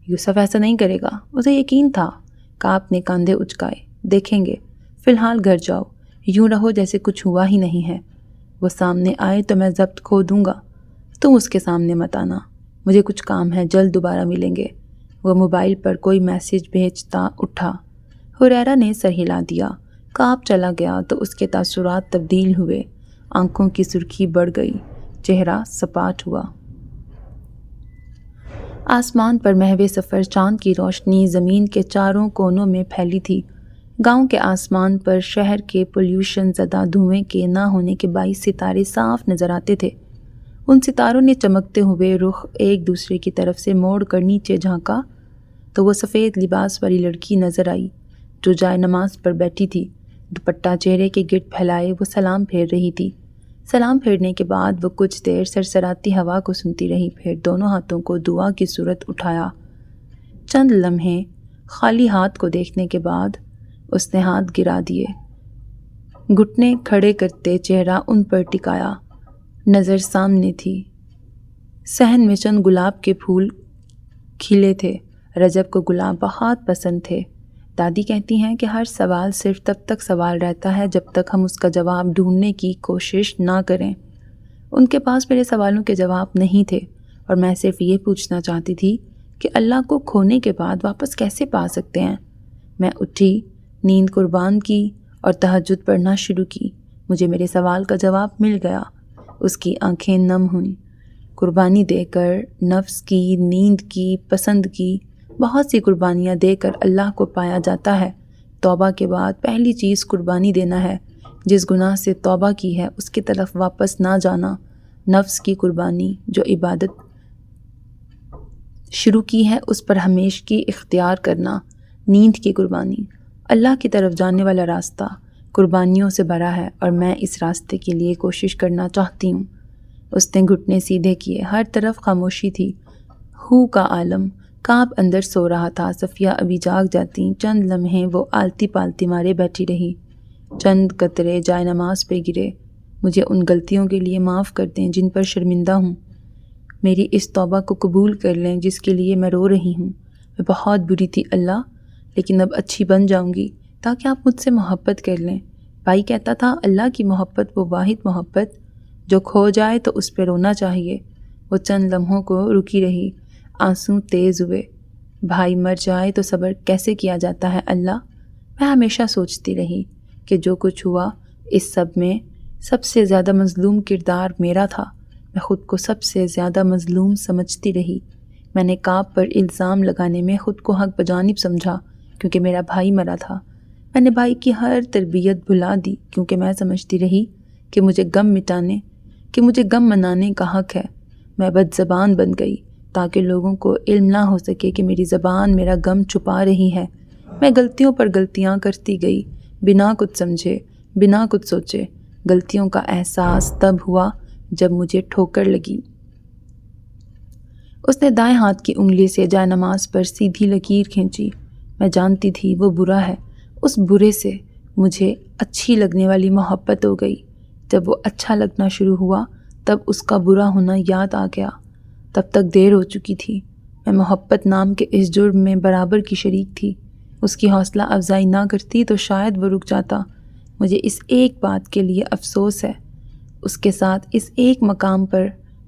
یوسف ایسا نہیں کرے گا، اسے یقین تھا۔ کعب نے کاندھے اچکائے۔ دیکھیں گے، فی الحال گھر جاؤ، یوں رہو جیسے کچھ ہوا ہی نہیں ہے۔ وہ سامنے آئے تو میں ضبط کھو دوں گا۔ تم اس کے سامنے مت آنا، مجھے کچھ کام ہے، جلد دوبارہ ملیں گے۔ وہ موبائل پر کوئی میسج بھیجتا اٹھا۔ حریرہ نے سر ہلا دیا۔ کعب چلا گیا تو اس کے تاثرات تبدیل ہوئے، آنکھوں کی سرخی بڑھ گئی، چہرہ سپاٹ ہوا۔ آسمان پر محو سفر چاند کی روشنی زمین کے چاروں کونوں میں پھیلی تھی۔ گاؤں کے آسمان پر شہر کے پولیوشن زدہ دھوئیں کے نہ ہونے کے باعث ستارے صاف نظر آتے تھے۔ ان ستاروں نے چمکتے ہوئے رخ ایک دوسرے کی طرف سے موڑ کر نیچے جھانکا تو وہ سفید لباس والی لڑکی نظر آئی جو جائے نماز پر بیٹھی تھی۔ دوپٹہ چہرے کے گرد پھیلائے وہ سلام پھیر رہی تھی۔ سلام پھیرنے کے بعد وہ کچھ دیر سرسراتی ہوا کو سنتی رہی، پھر دونوں ہاتھوں کو دعا کی صورت اٹھایا۔ چند لمحے خالی ہاتھ کو دیکھنے کے بعد اس نے ہاتھ گرا دیے، گھٹنے کھڑے کرتے چہرہ ان پر ٹکایا، نظر سامنے تھی۔ صحن میں چند گلاب کے پھول کھلے تھے۔ رجب کو گلاب بہت پسند تھے۔ دادی کہتی ہیں کہ ہر سوال صرف تب تک سوال رہتا ہے جب تک ہم اس کا جواب ڈھونڈنے کی کوشش نہ کریں۔ ان کے پاس میرے سوالوں کے جواب نہیں تھے، اور میں صرف یہ پوچھنا چاہتی تھی کہ اللہ کو کھونے کے بعد واپس کیسے پا سکتے ہیں۔ میں اٹھی، نیند قربان کی اور تہجد پڑھنا شروع کی۔ مجھے میرے سوال کا جواب مل گیا۔ اس کی آنکھیں نم ہوئیں۔ قربانی دے کر، نفس کی، نیند کی، پسند کی، بہت سی قربانیاں دے کر اللہ کو پایا جاتا ہے۔ توبہ کے بعد پہلی چیز قربانی دینا ہے۔ جس گناہ سے توبہ کی ہے اس کی طرف واپس نہ جانا۔ نفس کی قربانی، جو عبادت شروع کی ہے اس پر ہمیشگی اختیار کرنا۔ نیند کی قربانی، اللہ کی طرف جانے والا راستہ قربانیوں سے بھرا ہے، اور میں اس راستے کے لیے کوشش کرنا چاہتی ہوں۔ اس نے گھٹنے سیدھے کیے، ہر طرف خاموشی تھی۔ ہو کا عالم۔ کعب اندر سو رہا تھا، صفیہ ابھی جاگ جاتی۔ چند لمحے وہ آلتی پالتی مارے بیٹھی رہی۔ چند قطرے جائے نماز پہ گرے۔ مجھے ان غلطیوں کے لیے معاف کر دیں جن پر شرمندہ ہوں۔ میری اس توبہ کو قبول کر لیں جس کے لیے میں رو رہی ہوں۔ میں بہت بری تھی اللہ، لیکن اب اچھی بن جاؤں گی تاکہ آپ مجھ سے محبت کر لیں۔ بھائی کہتا تھا اللہ کی محبت وہ واحد محبت جو کھو جائے تو اس پہ رونا چاہیے۔ وہ چند لمحوں کو رکی رہی، آنسو تیز ہوئے۔ بھائی مر جائے تو صبر کیسے کیا جاتا ہے اللہ؟ میں ہمیشہ سوچتی رہی کہ جو کچھ ہوا اس سب میں سب سے زیادہ مظلوم کردار میرا تھا۔ میں خود کو سب سے زیادہ مظلوم سمجھتی رہی۔ میں نے کعب پر الزام لگانے میں خود کو حق بجانب سمجھا کیونکہ میرا بھائی مرا تھا۔ میں نے بھائی کی ہر تربیت بھلا دی کیونکہ میں سمجھتی رہی کہ مجھے غم منانے کا حق ہے۔ میں بد زبان بن گئی تاکہ لوگوں کو علم نہ ہو سکے کہ میری زبان میرا غم چھپا رہی ہے۔ میں غلطیوں پر غلطیاں کرتی گئی، بنا کچھ سمجھے، بنا کچھ سوچے۔ غلطیوں کا احساس تب ہوا جب مجھے ٹھوکر لگی۔ اس نے دائیں ہاتھ کی انگلی سے جائے نماز پر سیدھی لکیر کھینچی۔ میں جانتی تھی وہ برا ہے۔ اس برے سے مجھے اچھی لگنے والی محبت ہو گئی۔ جب وہ اچھا لگنا شروع ہوا تب اس کا برا ہونا یاد آ گیا۔ تب تک دیر ہو چکی تھی۔ میں محبت نام کے اس جرم میں برابر کی شریک تھی۔ اس کی حوصلہ افزائی نہ کرتی تو شاید وہ رک جاتا۔ مجھے اس ایک بات کے لیے افسوس ہے، اس کے ساتھ اس ایک مقام پر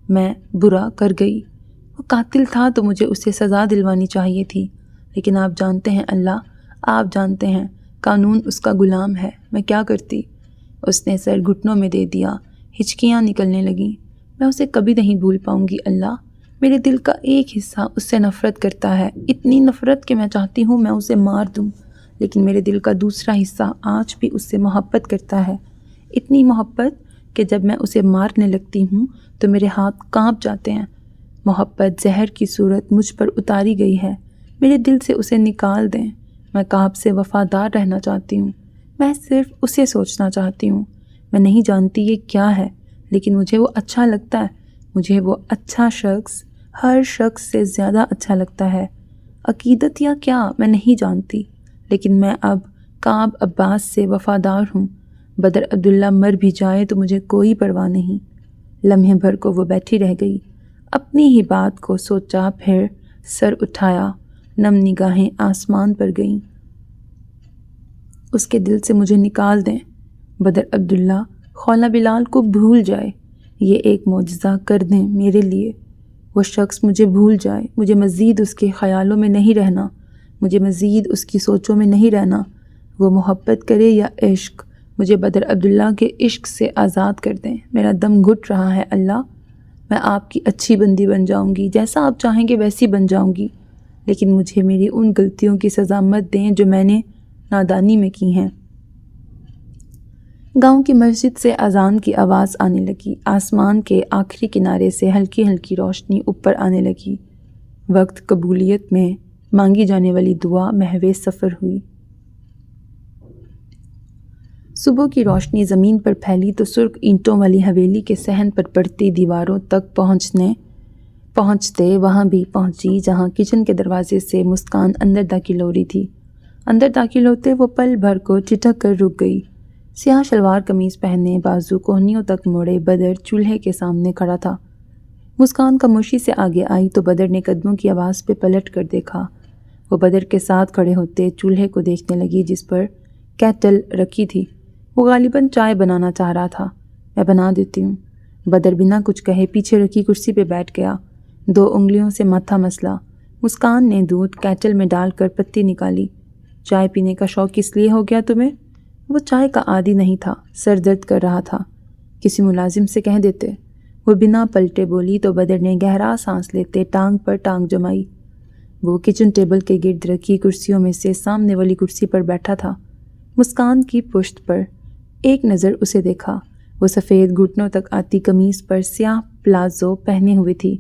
میں برا کر گئی۔ وہ قاتل تھا تو مجھے اسے سزا دلوانی چاہیے تھی، لیکن آپ جانتے ہیں اللہ، آپ جانتے ہیں قانون اس کا غلام ہے۔ میں کیا کرتی؟ اس نے سر گھٹنوں میں دے دیا، ہچکیاں نکلنے لگیں۔ میں اسے کبھی نہیں بھول پاؤں گی اللہ۔ میرے دل کا ایک حصہ اس سے نفرت کرتا ہے، اتنی نفرت کہ میں چاہتی ہوں میں اسے مار دوں، لیکن میرے دل کا دوسرا حصہ آج بھی اس سے محبت کرتا ہے، اتنی محبت کہ جب میں اسے مارنے لگتی ہوں تو میرے ہاتھ کانپ جاتے ہیں۔ محبت زہر کی صورت مجھ پر اتاری گئی ہے، میرے دل سے اسے نکال دیں۔ میں کعب سے وفادار رہنا چاہتی ہوں، میں صرف اسے سوچنا چاہتی ہوں۔ میں نہیں جانتی یہ کیا ہے، لیکن مجھے وہ اچھا لگتا ہے۔ مجھے وہ اچھا شخص ہر شخص سے زیادہ اچھا لگتا ہے۔ عقیدت یا کیا میں نہیں جانتی، لیکن میں اب کعب عباس سے وفادار ہوں۔ بدر عبداللہ مر بھی جائے تو مجھے کوئی پرواہ نہیں۔ لمحے بھر کو وہ بیٹھی رہ گئی، اپنی ہی بات کو سوچا، پھر سر اٹھایا، نم نگاہیں آسمان پر گئیں۔ اس کے دل سے مجھے نکال دیں۔ بدر عبداللہ خولہ بلال کو بھول جائے، یہ ایک معجزہ کر دیں میرے لیے۔ وہ شخص مجھے بھول جائے، مجھے مزید اس کے خیالوں میں نہیں رہنا، مجھے مزید اس کی سوچوں میں نہیں رہنا۔ وہ محبت کرے یا عشق، مجھے بدر عبداللہ کے عشق سے آزاد کر دیں۔ میرا دم گھٹ رہا ہے اللہ، میں آپ کی اچھی بندی بن جاؤں گی، جیسا آپ چاہیں گے ویسی بن جاؤں گی، لیکن مجھے میری ان غلطیوں کی سزا مت دیں جو میں نے نادانی میں کی ہیں۔ گاؤں کی مسجد سے اذان کی آواز آنے لگی، آسمان کے آخری کنارے سے ہلکی ہلکی روشنی اوپر آنے لگی۔ وقت قبولیت میں مانگی جانے والی دعا محو سفر ہوئی۔ صبح کی روشنی زمین پر پھیلی تو سرخ اینٹوں والی حویلی کے صحن پر پڑتی دیواروں تک پہنچتے وہاں بھی پہنچی جہاں کچن کے دروازے سے مسکان اندر داخل ہو رہی تھی۔ اندر داخل ہوتے وہ پل بھر کو ٹھٹک کر رک گئی۔ سیاہ شلوار قمیض پہنے، بازو کوہنیوں تک موڑے بدر چولہے کے سامنے کھڑا تھا۔ مسکان خاموشی سے آگے آئی تو بدر نے قدموں کی آواز پہ پلٹ کر دیکھا۔ وہ بدر کے ساتھ کھڑے ہوتے چولہے کو دیکھنے لگی جس پر کیٹل رکھی تھی۔ وہ غالباً چائے بنانا چاہ رہا تھا۔ میں بنا دیتی ہوں۔ بدر بنا کچھ کہے پیچھے رکھی کرسی پہ بیٹھ گیا، 2 انگلیوں سے ماتھا مسلا۔ مسکان نے دودھ کیٹل میں ڈال کر پتی نکالی۔ چائے پینے کا شوق اس لیے ہو گیا تمہیں؟ وہ چائے کا عادی نہیں تھا، سر درد کر رہا تھا، کسی ملازم سے کہہ دیتے۔ وہ بنا پلٹے بولی تو بدر نے گہرا سانس لیتے ٹانگ پر ٹانگ جمائی۔ وہ کچن ٹیبل کے گرد رکھی کرسیوں میں سے سامنے والی کرسی پر بیٹھا تھا۔ مسکان کی پشت پر ایک نظر اسے دیکھا۔ وہ سفید گھٹنوں تک آتی قمیض پر سیاہ پلازو پہنے ہوئے تھی،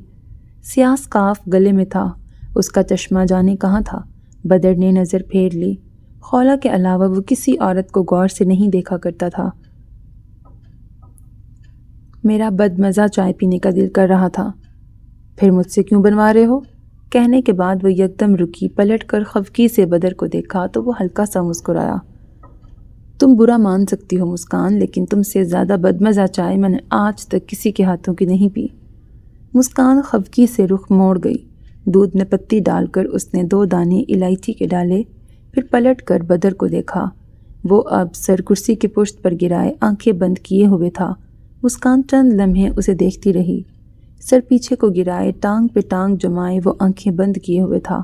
سیاہ سکارف گلے میں تھا۔ اس کا چشمہ جانے کہاں تھا؟ بدر نے نظر پھیر لی۔ خولہ کے علاوہ وہ کسی عورت کو غور سے نہیں دیکھا کرتا تھا۔ میرا بدمزہ چائے پینے کا دل کر رہا تھا۔ پھر مجھ سے کیوں بنوا رہے ہو؟ کہنے کے بعد وہ یکدم رکی، پلٹ کر خفگی سے بدر کو دیکھا تو وہ ہلکا سا مسکرایا۔ تم برا مان سکتی ہو مسکان، لیکن تم سے زیادہ بدمزہ چائے میں نے آج تک کسی کے ہاتھوں کی نہیں پی۔ مسکان خفگی سے رخ موڑ گئی۔ دودھ میں پتی ڈال کر اس نے 2 دانے الائچی کے ڈالے، پھر پلٹ کر بدر کو دیکھا۔ وہ اب سر کرسی کی پشت پر گرائے آنکھیں بند کیے ہوئے تھا۔ مسکان چند لمحے اسے دیکھتی رہی۔ سر پیچھے کو گرائے ٹانگ پہ ٹانگ جمائے وہ آنکھیں بند کیے ہوئے تھا۔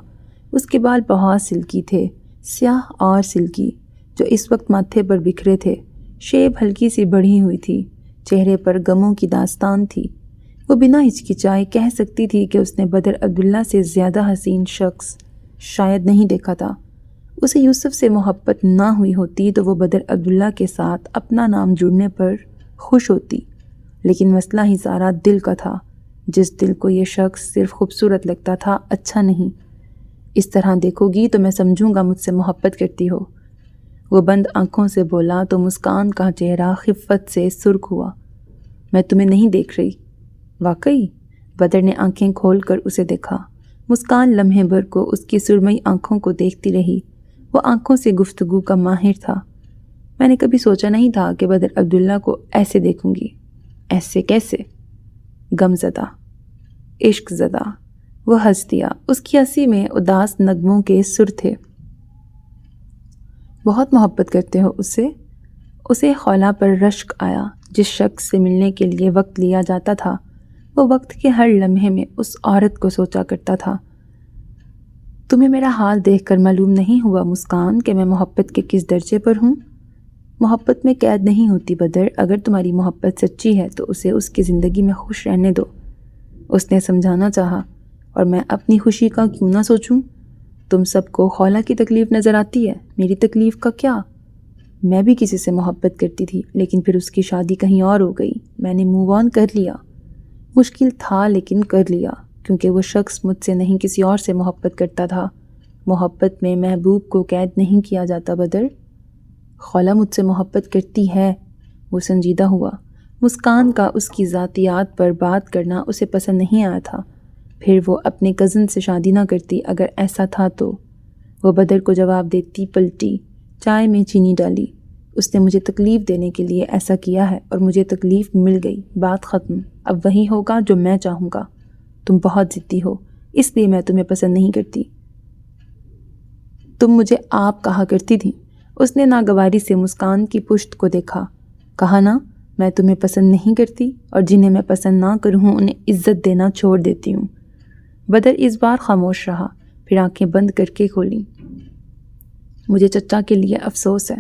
اس کے بال بہت سلکی تھے، سیاہ اور سلکی، جو اس وقت ماتھے پر بکھرے تھے۔ شیب ہلکی سی بڑھی ہوئی تھی، چہرے پر غموں کی داستان تھی۔ وہ بنا ہچکچائے کہہ سکتی تھی کہ اس نے بدر عبداللہ سے زیادہ حسین شخص شاید نہیں دیکھا تھا۔ اسے یوسف سے محبت نہ ہوئی ہوتی تو وہ بدر عبداللہ کے ساتھ اپنا نام جڑنے پر خوش ہوتی، لیکن مسئلہ ہی سارا دل کا تھا۔ جس دل کو یہ شخص صرف خوبصورت لگتا تھا، اچھا نہیں۔ اس طرح دیکھو گی تو میں سمجھوں گا مجھ سے محبت کرتی ہو۔ وہ بند آنکھوں سے بولا تو مسکان کا چہرہ خفت سے سرخ ہوا۔ میں تمہیں نہیں دیکھ رہی۔ واقعی؟ بدر نے آنکھیں کھول کر اسے دیکھا۔ مسکان لمحے بھر کو اس کی سرمئی آنکھوں کو دیکھتی رہی۔ وہ آنکھوں سے گفتگو کا ماہر تھا۔ میں نے کبھی سوچا نہیں تھا کہ بدر عبداللہ کو ایسے دیکھوں گی۔ ایسے کیسے؟ غم زدہ، عشق زدہ۔ وہ ہنس دیا۔ اس کی ہنسی میں اداس نغموں کے سر تھے۔ بہت محبت کرتے ہو اس سے؟ اسے خولا پر رشک آیا۔ جس شخص سے ملنے کے لیے وقت لیا جاتا تھا، وہ وقت کے ہر لمحے میں اس عورت کو سوچا کرتا تھا۔ تمہیں میرا حال دیکھ کر معلوم نہیں ہوا مسکان کہ میں محبت کے کس درجے پر ہوں؟ محبت میں قید نہیں ہوتی بدر۔ اگر تمہاری محبت سچی ہے تو اسے اس کی زندگی میں خوش رہنے دو۔ اس نے سمجھانا چاہا۔ اور میں اپنی خوشی کا کیوں نہ سوچوں؟ تم سب کو خولا کی تکلیف نظر آتی ہے، میری تکلیف کا کیا؟ میں بھی کسی سے محبت کرتی تھی، لیکن پھر اس کی شادی کہیں اور ہو گئی۔ میں نے موو آن کر لیا۔ مشکل تھا لیکن کر لیا، کیونکہ وہ شخص مجھ سے نہیں کسی اور سے محبت کرتا تھا۔ محبت میں محبوب کو قید نہیں کیا جاتا بدر۔ خولا مجھ سے محبت کرتی ہے۔ وہ سنجیدہ ہوا۔ مسکان کا اس کی ذاتیات پر بات کرنا اسے پسند نہیں آیا تھا۔ پھر وہ اپنے کزن سے شادی نہ کرتی اگر ایسا تھا تو۔ وہ بدر کو جواب دیتی پلٹی، چائے میں چینی ڈالی۔ اس نے مجھے تکلیف دینے کے لیے ایسا کیا ہے اور مجھے تکلیف مل گئی، بات ختم۔ اب وہی ہوگا جو میں چاہوں گا۔ تم بہت ضدی ہو، اس لیے میں تمہیں پسند نہیں کرتی۔ تم مجھے آپ کہا کرتی تھی۔ اس نے ناگواری سے مسکان کی پشت کو دیکھا۔ کہا نا، میں تمہیں پسند نہیں کرتی، اور جنہیں میں پسند نہ کروں انہیں عزت دینا چھوڑ دیتی ہوں۔ بدر اس بار خاموش رہا، پھر آنکھیں بند کر کے کھولیں۔ مجھے چچا کے لیے افسوس ہے۔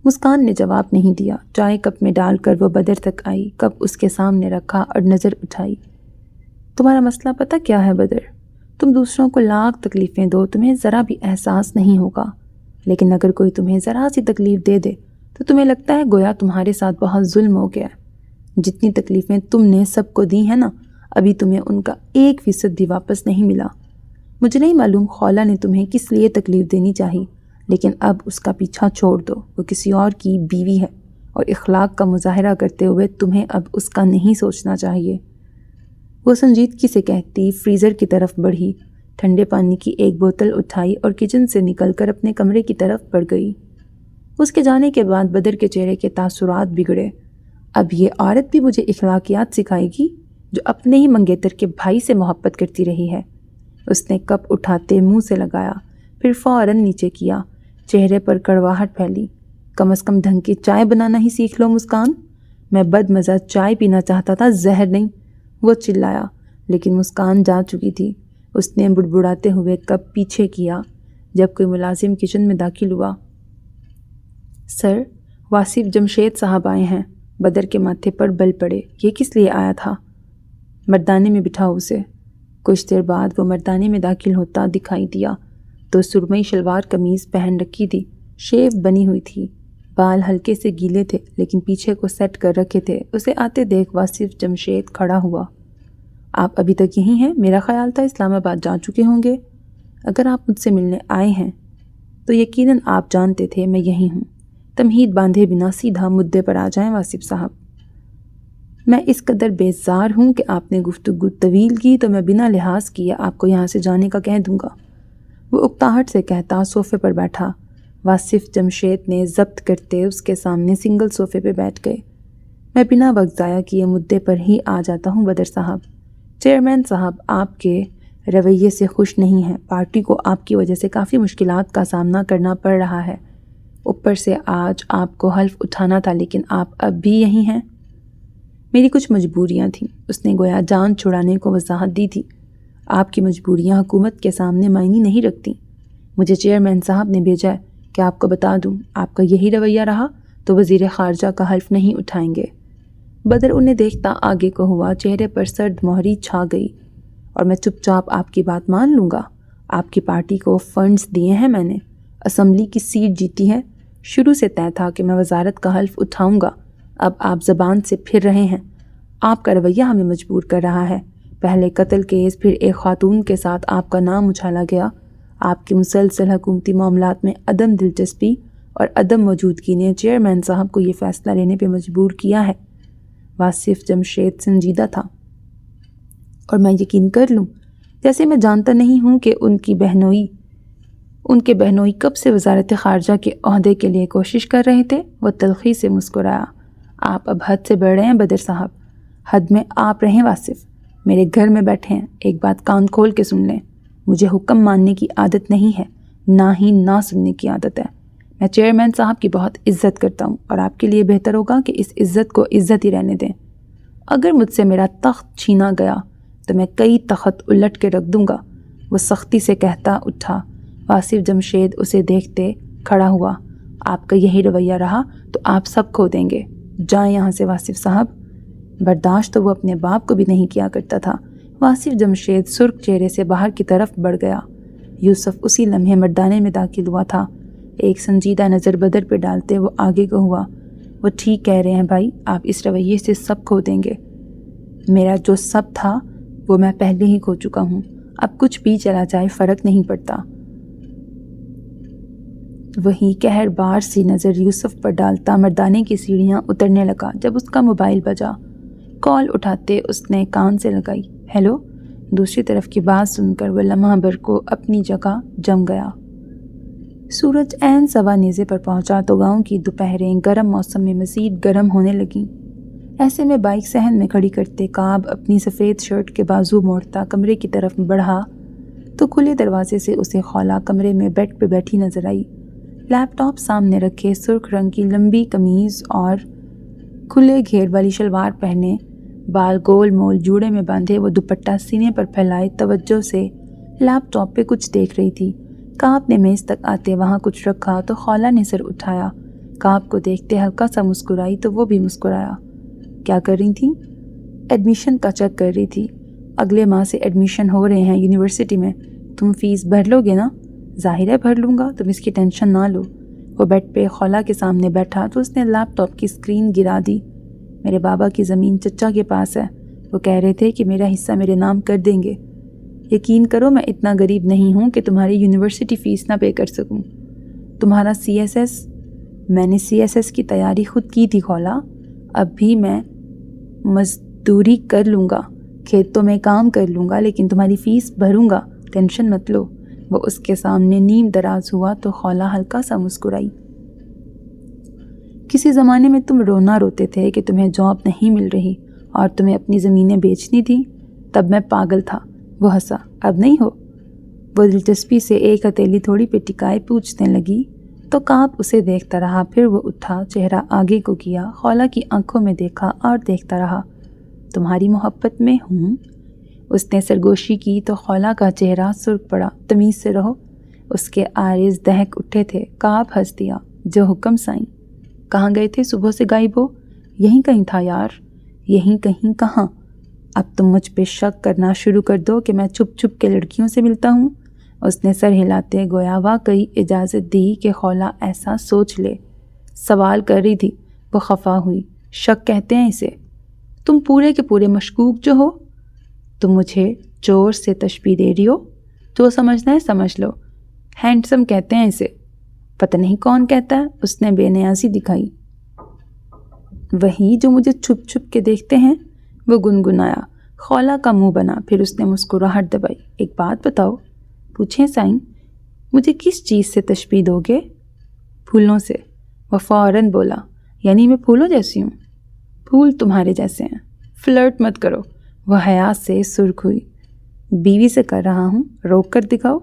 مسکان نے جواب نہیں دیا۔ چائے کپ میں ڈال کر وہ بدر تک آئی، کپ اس کے سامنے رکھا اور نظر اٹھائی۔ تمہارا مسئلہ پتہ کیا ہے بدر؟ تم دوسروں کو لاکھ تکلیفیں دو، تمہیں ذرا بھی احساس نہیں ہوگا، لیکن اگر کوئی تمہیں ذرا سی تکلیف دے دے تو تمہیں لگتا ہے گویا تمہارے ساتھ بہت ظلم ہو گیا ہے۔ جتنی تکلیفیں تم نے سب کو دی ہیں نا، ابھی تمہیں ان کا 1% بھی واپس نہیں ملا۔ مجھے نہیں معلوم خولا نے تمہیں کس لیے تکلیف دینی چاہی، لیکن اب اس کا پیچھا چھوڑ دو۔ وہ کسی اور کی بیوی ہے، اور اخلاق کا مظاہرہ کرتے ہوئے تمہیں اب اس کا نہیں سوچنا چاہیے۔ وہ سنجیدگی سے کہتی فریزر کی طرف بڑھی، ٹھنڈے پانی کی ایک بوتل اٹھائی اور کچن سے نکل کر اپنے کمرے کی طرف بڑھ گئی۔ اس کے جانے کے بعد بدر کے چہرے کے تاثرات بگڑے۔ اب یہ عورت بھی مجھے اخلاقیات سکھائے گی، جو اپنے ہی منگیتر کے بھائی سے محبت کرتی رہی ہے۔ اس نے کپ اٹھاتے منہ سے لگایا، پھر فوراً نیچے کیا۔ چہرے پر کڑواہٹ پھیلی۔ کم از کم ڈھنگ کی چائے بنانا ہی سیکھ لو مسکان۔ میں بد مزہ چائے پینا چاہتا تھا، زہر نہیں۔ وہ چلایا، لیکن مسکان جا چکی تھی۔ اس نے بڑبڑاتے ہوئے کپ پیچھے کیا۔ جب کوئی ملازم کچن میں داخل ہوا۔ سر، واصف جمشید صاحب آئے ہیں۔ بدر کے ماتھے پر بل پڑے۔ یہ کس لیے آیا تھا؟ مردانے میں بٹھاؤ اسے۔ کچھ دیر بعد وہ مردانے میں داخل ہوتا دکھائی دیا تو سرمئی شلوار قمیض پہن رکھی تھی، شیو بنی ہوئی تھی، بال ہلکے سے گیلے تھے لیکن پیچھے کو سیٹ کر رکھے تھے۔ اسے آتے دیکھ واصف جمشید کھڑا ہوا۔ آپ ابھی تک یہیں ہیں؟ میرا خیال تھا اسلام آباد جا چکے ہوں گے۔ اگر آپ مجھ سے ملنے آئے ہیں تو یقیناً آپ جانتے تھے میں یہیں ہوں۔ تمہید باندھے بنا سیدھا مدعے پر آ جائیں واصف صاحب۔ میں اس قدر بیزار ہوں کہ آپ نے گفتگو طویل کی تو میں بنا لحاظ کیے آپ کو یہاں سے جانے کا کہہ دوں گا۔ وہ اکتاہٹ سے کہتا صوفے پر بیٹھا۔ واصف جمشید نے ضبط کرتے اس کے سامنے سنگل صوفے پہ بیٹھ گئے۔ میں بنا وقت ضائع کیے مدعے پر ہی آ جاتا ہوں بدر صاحب۔ چیئرمین صاحب آپ کے رویے سے خوش نہیں ہیں۔ پارٹی کو آپ کی وجہ سے کافی مشکلات کا سامنا کرنا پڑ رہا ہے۔ اوپر سے آج آپ کو حلف اٹھانا تھا، لیکن آپ اب بھی یہیں ہیں۔ میری کچھ مجبوریاں تھیں، اس نے گویا جان چھڑانے کو وضاحت دی تھی۔ آپ کی مجبوریاں حکومت کے سامنے معنی نہیں رکھتی۔ مجھے چیئرمین صاحب نے بھیجا ہے کہ آپ کو بتا دوں، آپ کا یہی رویہ رہا تو وزیر خارجہ کا حلف نہیں اٹھائیں گے۔ بدر انہیں دیکھتا آگے کو ہوا، چہرے پر سرد مہری چھا گئی۔ اور میں چپ چاپ آپ کی بات مان لوں گا؟ آپ کی پارٹی کو فنڈز دیے ہیں میں نے، اسمبلی کی سیٹ جیتی ہے، شروع سے طے تھا کہ میں وزارت کا حلف اٹھاؤں گا۔ اب آپ زبان سے پھر رہے ہیں۔ آپ کا رویہ ہمیں مجبور کر رہا ہے۔ پہلے قتل کیس، پھر ایک خاتون کے ساتھ آپ کا نام اچھالا گیا۔ آپ کی مسلسل حکومتی معاملات میں عدم دلچسپی اور عدم موجودگی نے چیئرمین صاحب کو یہ فیصلہ لینے پہ مجبور کیا ہے۔ واصف جمشید سنجیدہ تھا۔ اور میں یقین کر لوں، جیسے میں جانتا نہیں ہوں کہ ان کے بہنوئی کب سے وزارت خارجہ کے عہدے کے لیے کوشش کر رہے تھے۔ وہ تلخی سے مسکرایا۔ آپ اب حد سے بڑھ رہے ہیں بدر صاحب، حد میں آپ رہیں واصف۔ میرے گھر میں بیٹھے ہیں، ایک بات کان کھول کے سن لیں، مجھے حکم ماننے کی عادت نہیں ہے، نہ ہی نہ سننے کی عادت ہے۔ میں چیئرمین صاحب کی بہت عزت کرتا ہوں، اور آپ کے لیے بہتر ہوگا کہ اس عزت کو عزت ہی رہنے دیں۔ اگر مجھ سے میرا تخت چھینا گیا تو میں کئی تخت الٹ کے رکھ دوں گا، وہ سختی سے کہتا اٹھا۔ واصف جمشید اسے دیکھتے کھڑا ہوا۔ آپ کا یہی رویہ رہا تو آپ سب کھو دیں گے، جائیں یہاں سے واصف صاحب۔ برداشت تو وہ اپنے باپ کو بھی نہیں کیا کرتا تھا۔ واصف جمشید سرخ چہرے سے باہر کی طرف بڑھ گیا۔ یوسف اسی لمحے مردانے میں داخل ہوا تھا۔ ایک سنجیدہ نظر بدر پہ ڈالتے وہ آگے کو ہوا۔ وہ ٹھیک کہہ رہے ہیں بھائی، آپ اس رویے سے سب کھو دیں گے۔ میرا جو سب تھا وہ میں پہلے ہی کھو چکا ہوں، اب کچھ بھی چلا جائے فرق نہیں پڑتا۔ وہی قہر بار سی نظر یوسف پر ڈالتا مردانے کی سیڑھیاں اترنے لگا جب اس کا موبائل بجا۔ کال اٹھاتے اس نے کان سے لگائی۔ ہیلو۔ دوسری طرف کی بات سن کر وہ لمحہ بھر کو اپنی جگہ جم گیا۔ سورج عین سوا نیزے پر پہنچا تو گاؤں کی دوپہریں گرم موسم میں مزید گرم ہونے لگیں۔ ایسے میں بائک صحن میں کھڑی کرتے کعب اپنی سفید شرٹ کے بازو موڑتا کمرے کی طرف بڑھا تو کھلے دروازے سے اسے خولا کمرے میں بیڈ پہ بیٹھی نظر آئی۔ لیپ ٹاپ سامنے رکھے، سرخ رنگ کی لمبی قمیض اور کھلے گھیر والی شلوار پہنے، بال گول مول جوڑے میں باندھے وہ دوپٹہ سینے پر پھیلائے توجہ سے لیپ ٹاپ پہ کچھ دیکھ رہی تھی۔ کعب نے میز تک آتے وہاں کچھ رکھا تو خولا نے سر اٹھایا۔ کعب کو دیکھتے ہلکا سا مسکرائی تو وہ بھی مسکرایا۔ کیا کر رہی تھی؟ ایڈمیشن کا چیک کر رہی تھی۔ اگلے ماہ سے ایڈمیشن ہو رہے ہیں یونیورسٹی میں، تم فیس بھر لو گے نا؟ ظاہر ہے بھر لوں گا، تم اس کی ٹینشن نہ لو۔ وہ بیڈ پہ خولا کے سامنے بیٹھا تو اس نے لیپ ٹاپ کی اسکرین گرا دی۔ میرے بابا کی زمین چچا کے پاس ہے، وہ کہہ رہے تھے کہ میرا حصہ میرے نام کر دیں گے۔ یقین کرو میں اتنا غریب نہیں ہوں کہ تمہاری یونیورسٹی فیس نہ پے کر سکوں۔ تمہارا CSS؟ میں نے CSS کی تیاری خود کی تھی خولا، اب بھی میں مزدوری کر لوں گا، کھیتوں میں کام کر لوں گا، لیکن تمہاری فیس بھروں گا، ٹینشن مت لو۔ وہ اس کے سامنے نیم دراز ہوا تو خولا ہلکا سا مسکرائی۔ کسی زمانے میں تم رونا روتے تھے کہ تمہیں جاب نہیں مل رہی اور تمہیں اپنی زمینیں بیچنی تھی، تب میں پاگل تھا۔ وہ ہنسا۔ اب نہیں ہو؟ وہ دلچسپی سے ایک ہتھیلی تھوڑی پہ ٹکائے پوچھنے لگی تو کعب اسے دیکھتا رہا، پھر وہ اٹھا، چہرہ آگے کو کیا، خولا کی آنکھوں میں دیکھا اور دیکھتا رہا۔ تمہاری محبت میں ہوں؟ اس نے سرگوشی کی تو خولا کا چہرہ سرخ پڑا۔ تمیز سے رہو۔ اس کے آرز دہک اٹھے تھے۔ کعب ہنس دیا۔ جو حکم سائیں۔ کہاں گئے تھے صبح سے غائب ہو؟ یہیں کہیں تھا یار۔ یہیں کہیں کہاں؟ اب تم مجھ پہ شک کرنا شروع کر دو کہ میں چھپ چھپ کے لڑکیوں سے ملتا ہوں۔ اس نے سر ہلاتے گویا واقعی اجازت دی کہ خولا ایسا سوچ لے۔ سوال کر رہی تھی۔ وہ خفا ہوئی۔ شک کہتے ہیں اسے۔ تم پورے کے پورے مشکوک جو ہو۔ تم مجھے چور سے تشبیہ دے رہی ہو؟ جو سمجھنا ہے سمجھ لو۔ ہینڈسم کہتے ہیں اسے۔ پتہ نہیں کون کہتا ہے، اس نے بے نیازی دکھائی۔ وہی جو مجھے چھپ چھپ کے دیکھتے ہیں، وہ گنگنایا۔ خولا کا منہ بنا، پھر اس نے مسکراہٹ دبائی۔ ایک بات بتاؤ۔ پوچھیں سائیں۔ مجھے کس چیز سے تشبیہ دو گے؟ پھولوں سے۔ وہ فوراً بولا۔ یعنی میں پھولوں جیسی ہوں؟ پھول تمہارے جیسے ہیں۔ فلرٹ مت کرو۔ وہ حیا سے سرخ ہوئی۔ بیوی سے کر رہا ہوں، روک کر دکھاؤ۔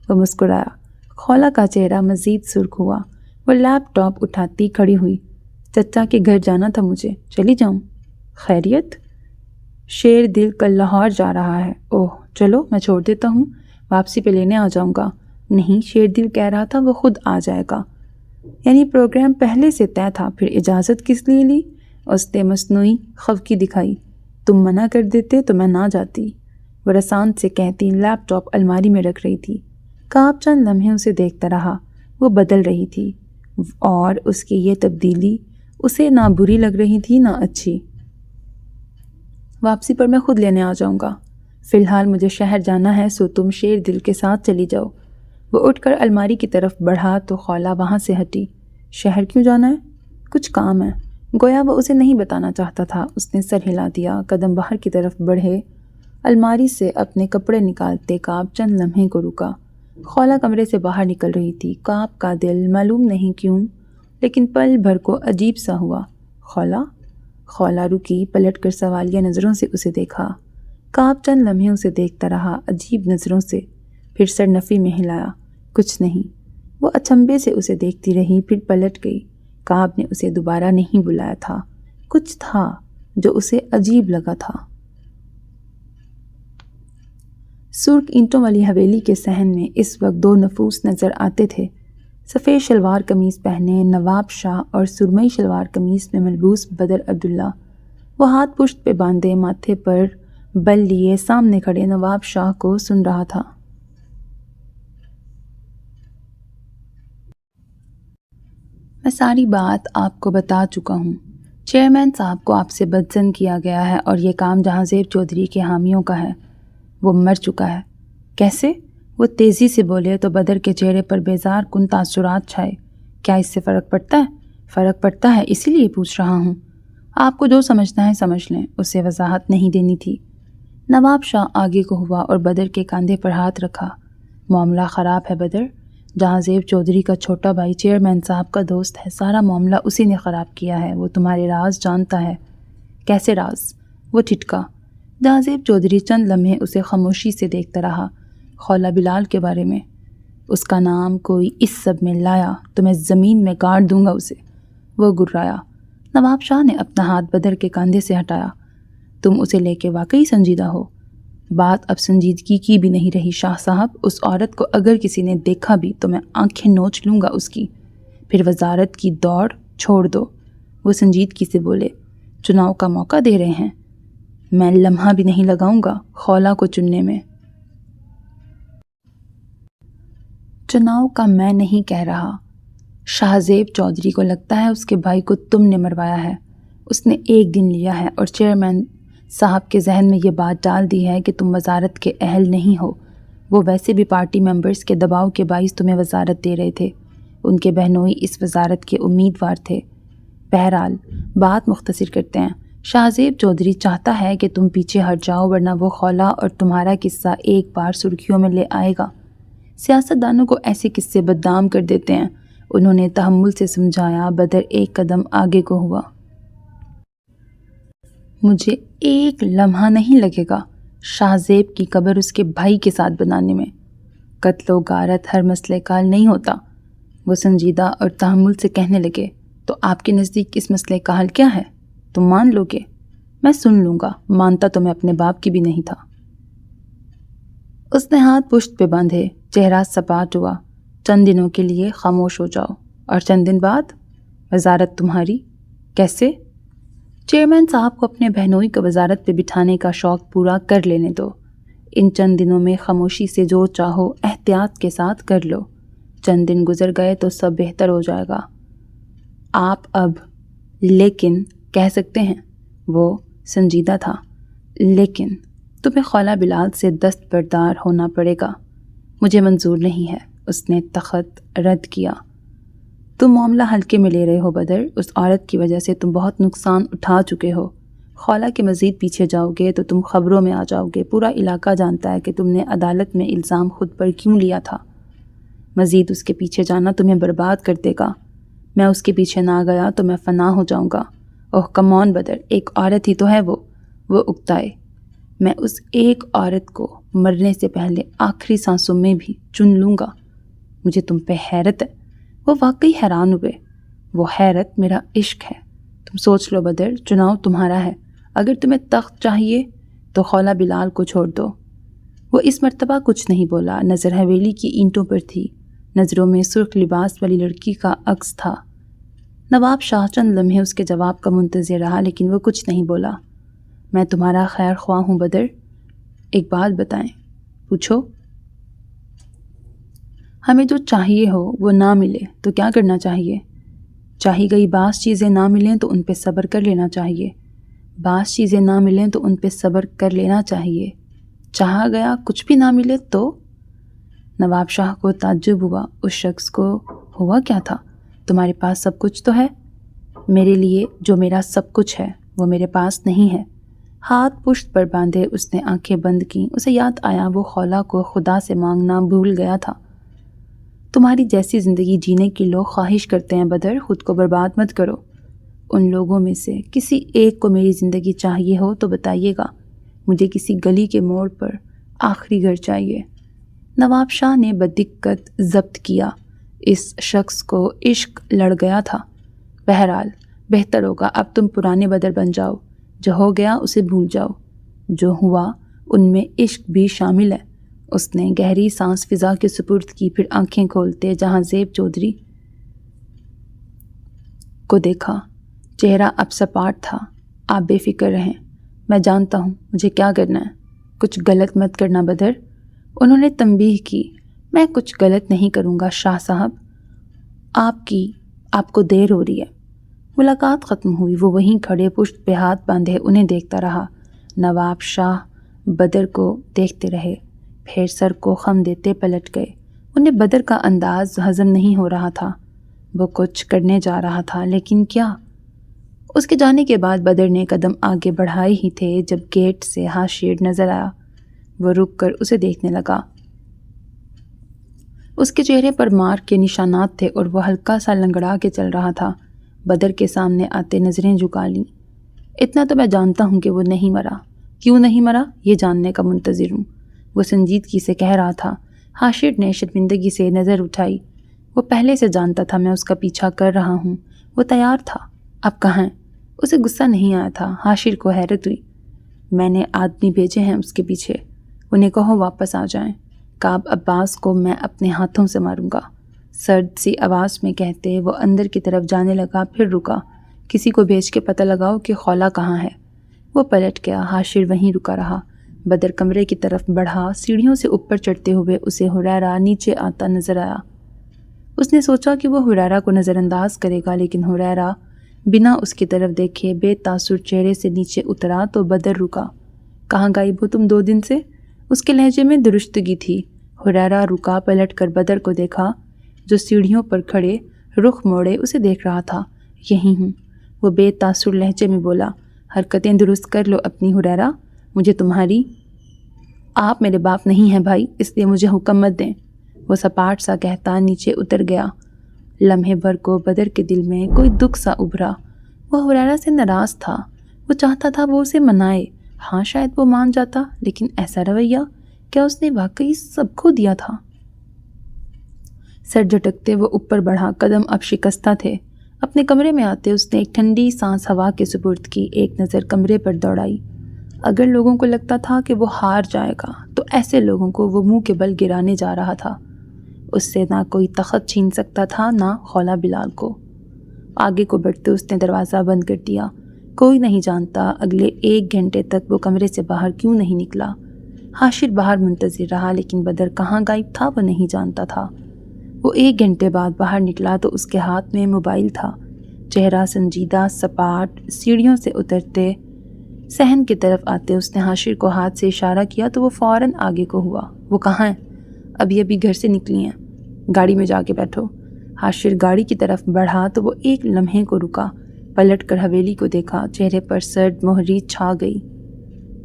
وہ مسکرایا۔ خولا کا چہرہ مزید سرخ ہوا۔ وہ لیپ ٹاپ اٹھاتی کھڑی ہوئی۔ چچا کے گھر جانا تھا مجھے، چلی جاؤں؟ خیریت؟ شیر دل کل لاہور جا رہا ہے۔ اوہ چلو میں چھوڑ دیتا ہوں، واپسی پہ لینے آ جاؤں گا۔ نہیں، شیر دل کہہ رہا تھا وہ خود آ جائے گا۔ یعنی پروگرام پہلے سے طے تھا، پھر اجازت کس لیے لی؟ اس نے مصنوعی خفگی دکھائی۔ تم منع کر دیتے تو میں نہ جاتی، وہ رسان سے کہتی لیپ ٹاپ الماری میں رکھ رہی تھی۔ کعب چند لمحے اسے دیکھتا رہا۔ وہ بدل رہی تھی اور اس کی یہ تبدیلی اسے نہ بری لگ رہی تھی نہ اچھی۔ واپسی پر میں خود لینے آ جاؤں گا، فی الحال مجھے شہر جانا ہے، سو تم شیر دل کے ساتھ چلی جاؤ۔ وہ اٹھ کر الماری کی طرف بڑھا تو خولا وہاں سے ہٹی۔ شہر کیوں جانا ہے؟ کچھ کام ہے، گویا وہ اسے نہیں بتانا چاہتا تھا۔ اس نے سر ہلا دیا، قدم باہر کی طرف بڑھے۔ الماری سے اپنے کپڑے نکالتے کعب چند لمحے کو رکا۔ خولا کمرے سے باہر نکل رہی تھی۔ کعب کا دل معلوم نہیں کیوں لیکن پل بھر کو عجیب سا ہوا۔ خولا؟ خولا رکی، پلٹ کر سوالیہ نظروں سے اسے دیکھا۔ کعب چند لمحے اسے دیکھتا رہا عجیب نظروں سے، پھر سر نفی میں ہلایا۔ کچھ نہیں۔ وہ اچنبھے سے اسے دیکھتی رہی، پھر پلٹ گئی۔ کعب نے اسے دوبارہ نہیں بلایا تھا، کچھ تھا جو اسے عجیب لگا تھا۔ سرخ اینٹوں والی حویلی کے صحن میں اس وقت دو نفوس نظر آتے تھے۔ سفید شلوار قمیص پہنے نواب شاہ اور سرمئی شلوار قمیص میں ملبوس بدر عبداللہ۔ وہ ہاتھ پشت پہ باندھے، ماتھے پر بل لیے سامنے کھڑے نواب شاہ کو سن رہا تھا۔ میں ساری بات آپ کو بتا چکا ہوں۔ چیئرمین صاحب کو آپ سے بدظن کیا گیا ہے اور یہ کام جہانزیب چودھری کے حامیوں کا ہے۔ وہ مر چکا ہے۔ کیسے؟ وہ تیزی سے بولے تو بدر کے چہرے پر بیزار کن تاثرات چھائے۔ کیا اس سے فرق پڑتا ہے؟ فرق پڑتا ہے، اسی لیے پوچھ رہا ہوں۔ آپ کو جو سمجھنا ہے سمجھ لیں، اسے وضاحت نہیں دینی تھی۔ نواب شاہ آگے کو ہوا اور بدر کے کاندھے پر ہاتھ رکھا۔ معاملہ خراب ہے بدر۔ جہانزیب چودھری کا چھوٹا بھائی چیئرمین صاحب کا دوست ہے، سارا معاملہ اسی نے خراب کیا ہے۔ وہ تمہارے راز جانتا ہے۔ کیسے راز؟ وہ ٹھٹکا۔ جہانزیب چودھری چند لمحے اسے خاموشی سے دیکھتا رہا۔ خولا بلال کے بارے میں؟ اس کا نام کوئی اس سب میں لایا تو میں زمین میں گاڑ دوں گا اسے۔ وہ گرایا۔ نواب شاہ نے اپنا ہاتھ بدر کے کاندھے سے ہٹایا۔ تم اسے لے کے واقعی سنجیدہ ہو؟ بات اب سنجیدگی کی بھی نہیں رہی شاہ صاحب۔ اس عورت کو اگر کسی نے دیکھا بھی تو میں آنکھیں نوچ لوں گا اس کی۔ پھر وزارت کی دوڑ چھوڑ دو۔ وہ سنجیدگی سے بولے، چناؤ کا موقع دے رہے ہیں، میں لمحہ بھی نہیں لگاؤں گا خولا کو چننے میں۔ چناؤ کا میں نہیں کہہ رہا۔ شاہزیب چودھری کو لگتا ہے اس کے بھائی کو تم نے مروایا ہے۔ اس نے ایک دن لیا ہے اور چیئرمین صاحب کے ذہن میں یہ بات ڈال دی ہے کہ تم وزارت کے اہل نہیں ہو۔ وہ ویسے بھی پارٹی ممبرز کے دباؤ کے باعث تمہیں وزارت دے رہے تھے۔ ان کے بہنوئی اس وزارت کے امیدوار تھے۔ بہرحال بات مختصر کرتے ہیں، شاہزیب چودھری چاہتا ہے کہ تم پیچھے ہٹ جاؤ، ورنہ وہ خولا اور تمہارا قصہ ایک بار سرخیوں میں لے آئے گا۔ سیاستدانوں کو ایسے قصے بدنام کر دیتے ہیں۔ انہوں نے تحمل سے سمجھایا۔ بدر ایک قدم آگے کو ہوا۔ مجھے ایک لمحہ نہیں لگے گا شاہزیب کی قبر اس کے بھائی کے ساتھ بنانے میں۔ قتل و غارت ہر مسئلے کا حل نہیں ہوتا۔ وہ سنجیدہ اور تحمل سے کہنے لگے، تو آپ کے نزدیک اس مسئلے کا حل کیا ہے؟ تم مان لو گے؟ میں سن لوں گا، مانتا تو میں اپنے باپ کی بھی نہیں تھا۔ اس نے ہاتھ پشت پہ باندھے، چہرہ سپاٹ ہوا۔ چند دنوں کے لیے خاموش ہو جاؤ، اور چند دن بعد وزارت تمہاری۔ کیسے؟ چیئرمین صاحب کو اپنے بہنوئی کو وزارت پہ بٹھانے کا شوق پورا کر لینے دو۔ ان چند دنوں میں خاموشی سے جو چاہو احتیاط کے ساتھ کر لو۔ چند دن گزر گئے تو سب بہتر ہو جائے گا۔ آپ اب لیکن کہہ سکتے ہیں۔ وہ سنجیدہ تھا۔ لیکن تمہیں خولا بلال سے دستبردار ہونا پڑے گا۔ مجھے منظور نہیں ہے، اس نے تخت رد کیا۔ تم معاملہ ہلکے میں لے رہے ہو بدر، اس عورت کی وجہ سے تم بہت نقصان اٹھا چکے ہو۔ خولا کے مزید پیچھے جاؤ گے تو تم خبروں میں آ جاؤ گے۔ پورا علاقہ جانتا ہے کہ تم نے عدالت میں الزام خود پر کیوں لیا تھا۔ مزید اس کے پیچھے جانا تمہیں برباد کر دے گا۔ میں اس کے پیچھے نہ گیا تو میں فنا ہو جاؤں گا۔ اوہ کم آن بدر، ایک عورت ہی تو ہے وہ اکتائے۔ میں اس ایک عورت کو مرنے سے پہلے آخری سانسوں میں بھی چن لوں گا۔ مجھے تم پہ حیرت ہے۔ وہ واقعی حیران ہوئے۔ وہ حیرت میرا عشق ہے۔ تم سوچ لو بدر، چناؤ تمہارا ہے۔ اگر تمہیں تخت چاہیے تو خولہ بلال کو چھوڑ دو۔ وہ اس مرتبہ کچھ نہیں بولا۔ نظر حویلی کی اینٹوں پر تھی، نظروں میں سرخ لباس والی لڑکی کا عکس تھا۔ نواب شاہ چند لمحے اس کے جواب کا منتظر رہا، لیکن وہ کچھ نہیں بولا۔ میں تمہارا خیر خواہ ہوں بدر، ایک بات بتائیں۔ پوچھو۔ ہمیں جو چاہیے ہو وہ نہ ملے تو کیا کرنا چاہیے؟ چاہی گئی بعض چیزیں نہ ملیں تو ان پہ صبر کر لینا چاہیے۔ بعض چیزیں نہ ملیں تو ان پہ صبر کر لینا چاہیے۔ چاہا گیا کچھ بھی نہ ملے تو؟ نواب شاہ کو تعجب ہوا۔ اس شخص کو ہوا کیا تھا؟ تمہارے پاس سب کچھ تو ہے۔ میرے لیے جو میرا سب کچھ ہے وہ میرے پاس نہیں ہے۔ ہاتھ پشت پر باندھے اس نے آنکھیں بند کیں۔ اسے یاد آیا وہ خولہ کو خدا سے مانگنا بھول گیا تھا۔ تمہاری جیسی زندگی جینے کی لوگ خواہش کرتے ہیں بدر، خود کو برباد مت کرو۔ ان لوگوں میں سے کسی ایک کو میری زندگی چاہیے ہو تو بتائیے گا۔ مجھے کسی گلی کے موڑ پر آخری گھر چاہیے۔ نواب شاہ نے بدقت ضبط کیا۔ اس شخص کو عشق لڑ گیا تھا۔ بہرحال بہتر ہوگا اب تم پرانے بدر بن جاؤ۔ جو ہو گیا اسے بھول جاؤ۔ جو ہوا ان میں عشق بھی شامل ہے۔ اس نے گہری سانس فضا کے سپرد کی، پھر آنکھیں کھولتے جہاں زیب چودھری کو دیکھا۔ چہرہ اب سپاٹ تھا۔ آپ بے فکر رہیں، میں جانتا ہوں مجھے کیا کرنا ہے۔ کچھ غلط مت کرنا بدر۔ انہوں نے تنبیہ کی۔ میں کچھ غلط نہیں کروں گا شاہ صاحب، آپ کو دیر ہو رہی ہے۔ ملاقات ختم ہوئی۔ وہ وہیں کھڑے پشت پہ ہاتھ باندھے انہیں دیکھتا رہا۔ نواب شاہ بدر کو دیکھتے رہے، پھر سر کو خم دیتے پلٹ گئے۔ انہیں بدر کا انداز ہضم نہیں ہو رہا تھا۔ وہ کچھ کرنے جا رہا تھا، لیکن کیا؟ اس کے جانے کے بعد بدر نے قدم آگے بڑھائے ہی تھے جب گیٹ سے حاشر نظر آیا۔ وہ رک کر اسے دیکھنے لگا۔ اس کے چہرے پر مار کے نشانات تھے اور وہ ہلکا سا لنگڑا کے چل رہا تھا۔ بدر کے سامنے آتے نظریں جھکا لیں۔ اتنا تو میں جانتا ہوں کہ وہ نہیں مرا۔ کیوں نہیں مرا یہ جاننے کا منتظر ہوں، وہ سنجیدگی سے کہہ رہا تھا۔ حاشر نے شرمندگی سے نظر اٹھائی۔ وہ پہلے سے جانتا تھا میں اس کا پیچھا کر رہا ہوں۔ وہ تیار تھا۔ اب کہاں ہے؟ اسے غصہ نہیں آیا تھا۔ حاشر کو حیرت ہوئی۔ میں نے آدمی بھیجے ہیں اس کے پیچھے، انہیں کہو واپس آ جائیں۔ کعب عباس کو میں اپنے ہاتھوں سے ماروں گا، سرد سی آواز میں کہتے وہ اندر کی طرف جانے لگا، پھر رکا۔ کسی کو بھیج کے پتہ لگاؤ کہ خولہ کہاں ہے۔ وہ پلٹ گیا۔ حاشر وہیں رکا رہا۔ بدر کمرے کی طرف بڑھا۔ سیڑھیوں سے اوپر چڑھتے ہوئے اسے حریرہ نیچے آتا نظر آیا۔ اس نے سوچا کہ وہ حریرہ کو نظر انداز کرے گا، لیکن حریرہ بنا اس کی طرف دیکھے بے تاثر چہرے سے نیچے اترا تو بدر رکا۔ کہاں غائب ہو تم 2 دن سے؟ اس کے لہجے میں درستگی تھی۔ حریرہ رکا، پلٹ کر بدر کو دیکھا جو سیڑھیوں پر کھڑے رخ موڑے اسے دیکھ رہا تھا۔ یہی ہوں، وہ بے تاثر لہجے میں بولا۔ حرکتیں درست کر لو اپنی حریرہ، مجھے تمہاری آپ میرے باپ نہیں ہیں بھائی، اس لیے مجھے حکم مت دیں۔ وہ سپاٹ سا کہتا نیچے اتر گیا۔ لمحے بھر کو بدر کے دل میں کوئی دکھ سا ابھرا۔ وہ حریرہ سے ناراض تھا۔ وہ چاہتا تھا وہ اسے منائے۔ ہاں شاید وہ مان جاتا، لیکن ایسا رویہ، کیا اس نے واقعی سب کھو دیا تھا؟ سر جھٹکتے وہ اوپر بڑھا۔ قدم اب شکستہ تھے۔ اپنے کمرے میں آتے اس نے ایک ٹھنڈی سانس ہوا کے سپرد کی، ایک نظر کمرے پر دوڑائی۔ اگر لوگوں کو لگتا تھا کہ وہ ہار جائے گا تو ایسے لوگوں کو وہ منہ کے بل گرانے جا رہا تھا۔ اس سے نہ کوئی تخت چھین سکتا تھا، نہ خولہ بلال کو۔ آگے کو بڑھتے اس نے دروازہ بند کر دیا۔ کوئی نہیں جانتا اگلے 1 گھنٹے تک وہ کمرے سے باہر کیوں نہیں نکلا۔ حاشر باہر منتظر رہا، لیکن بدر کہاں غائب تھا وہ نہیں جانتا تھا۔ وہ 1 گھنٹے بعد باہر نکلا تو اس کے ہاتھ میں موبائل تھا۔ چہرہ سنجیدہ، سپاٹ۔ سیڑھیوں سے اترتے صحن کی طرف آتے اس نے حاشر کو ہاتھ سے اشارہ کیا تو وہ فوراً آگے کو ہوا۔ وہ کہاں ہے؟ ابھی گھر سے نکلی ہیں، گاڑی میں جا کے بیٹھو۔ حاشر گاڑی کی طرف بڑھا تو وہ ایک لمحے کو رکا، پلٹ کر حویلی کو دیکھا۔ چہرے پر سرد مہری چھا گئی۔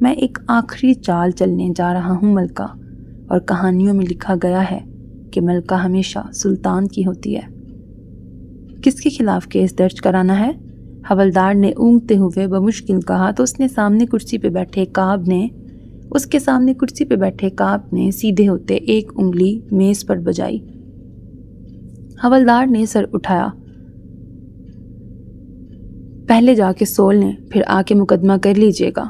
میں ایک آخری چال چلنے جا رہا ہوں ملکہ، اور کہانیوں میں لکھا گیا ہے کہ ملکہ ہمیشہ سلطان کی ہوتی ہے۔ کس کے خلاف کیس درج کرانا ہے؟ حوالدار نے اونگتے ہوئے بمشکل کہا تو اس کے سامنے کرسی پہ بیٹھے کعب نے سیدھے ہوتے ایک انگلی میز پر بجائی۔ حوالدار نے سر اٹھایا۔ پہلے جا کے سول لیں، پھر آ کے مقدمہ کر لیجئے گا،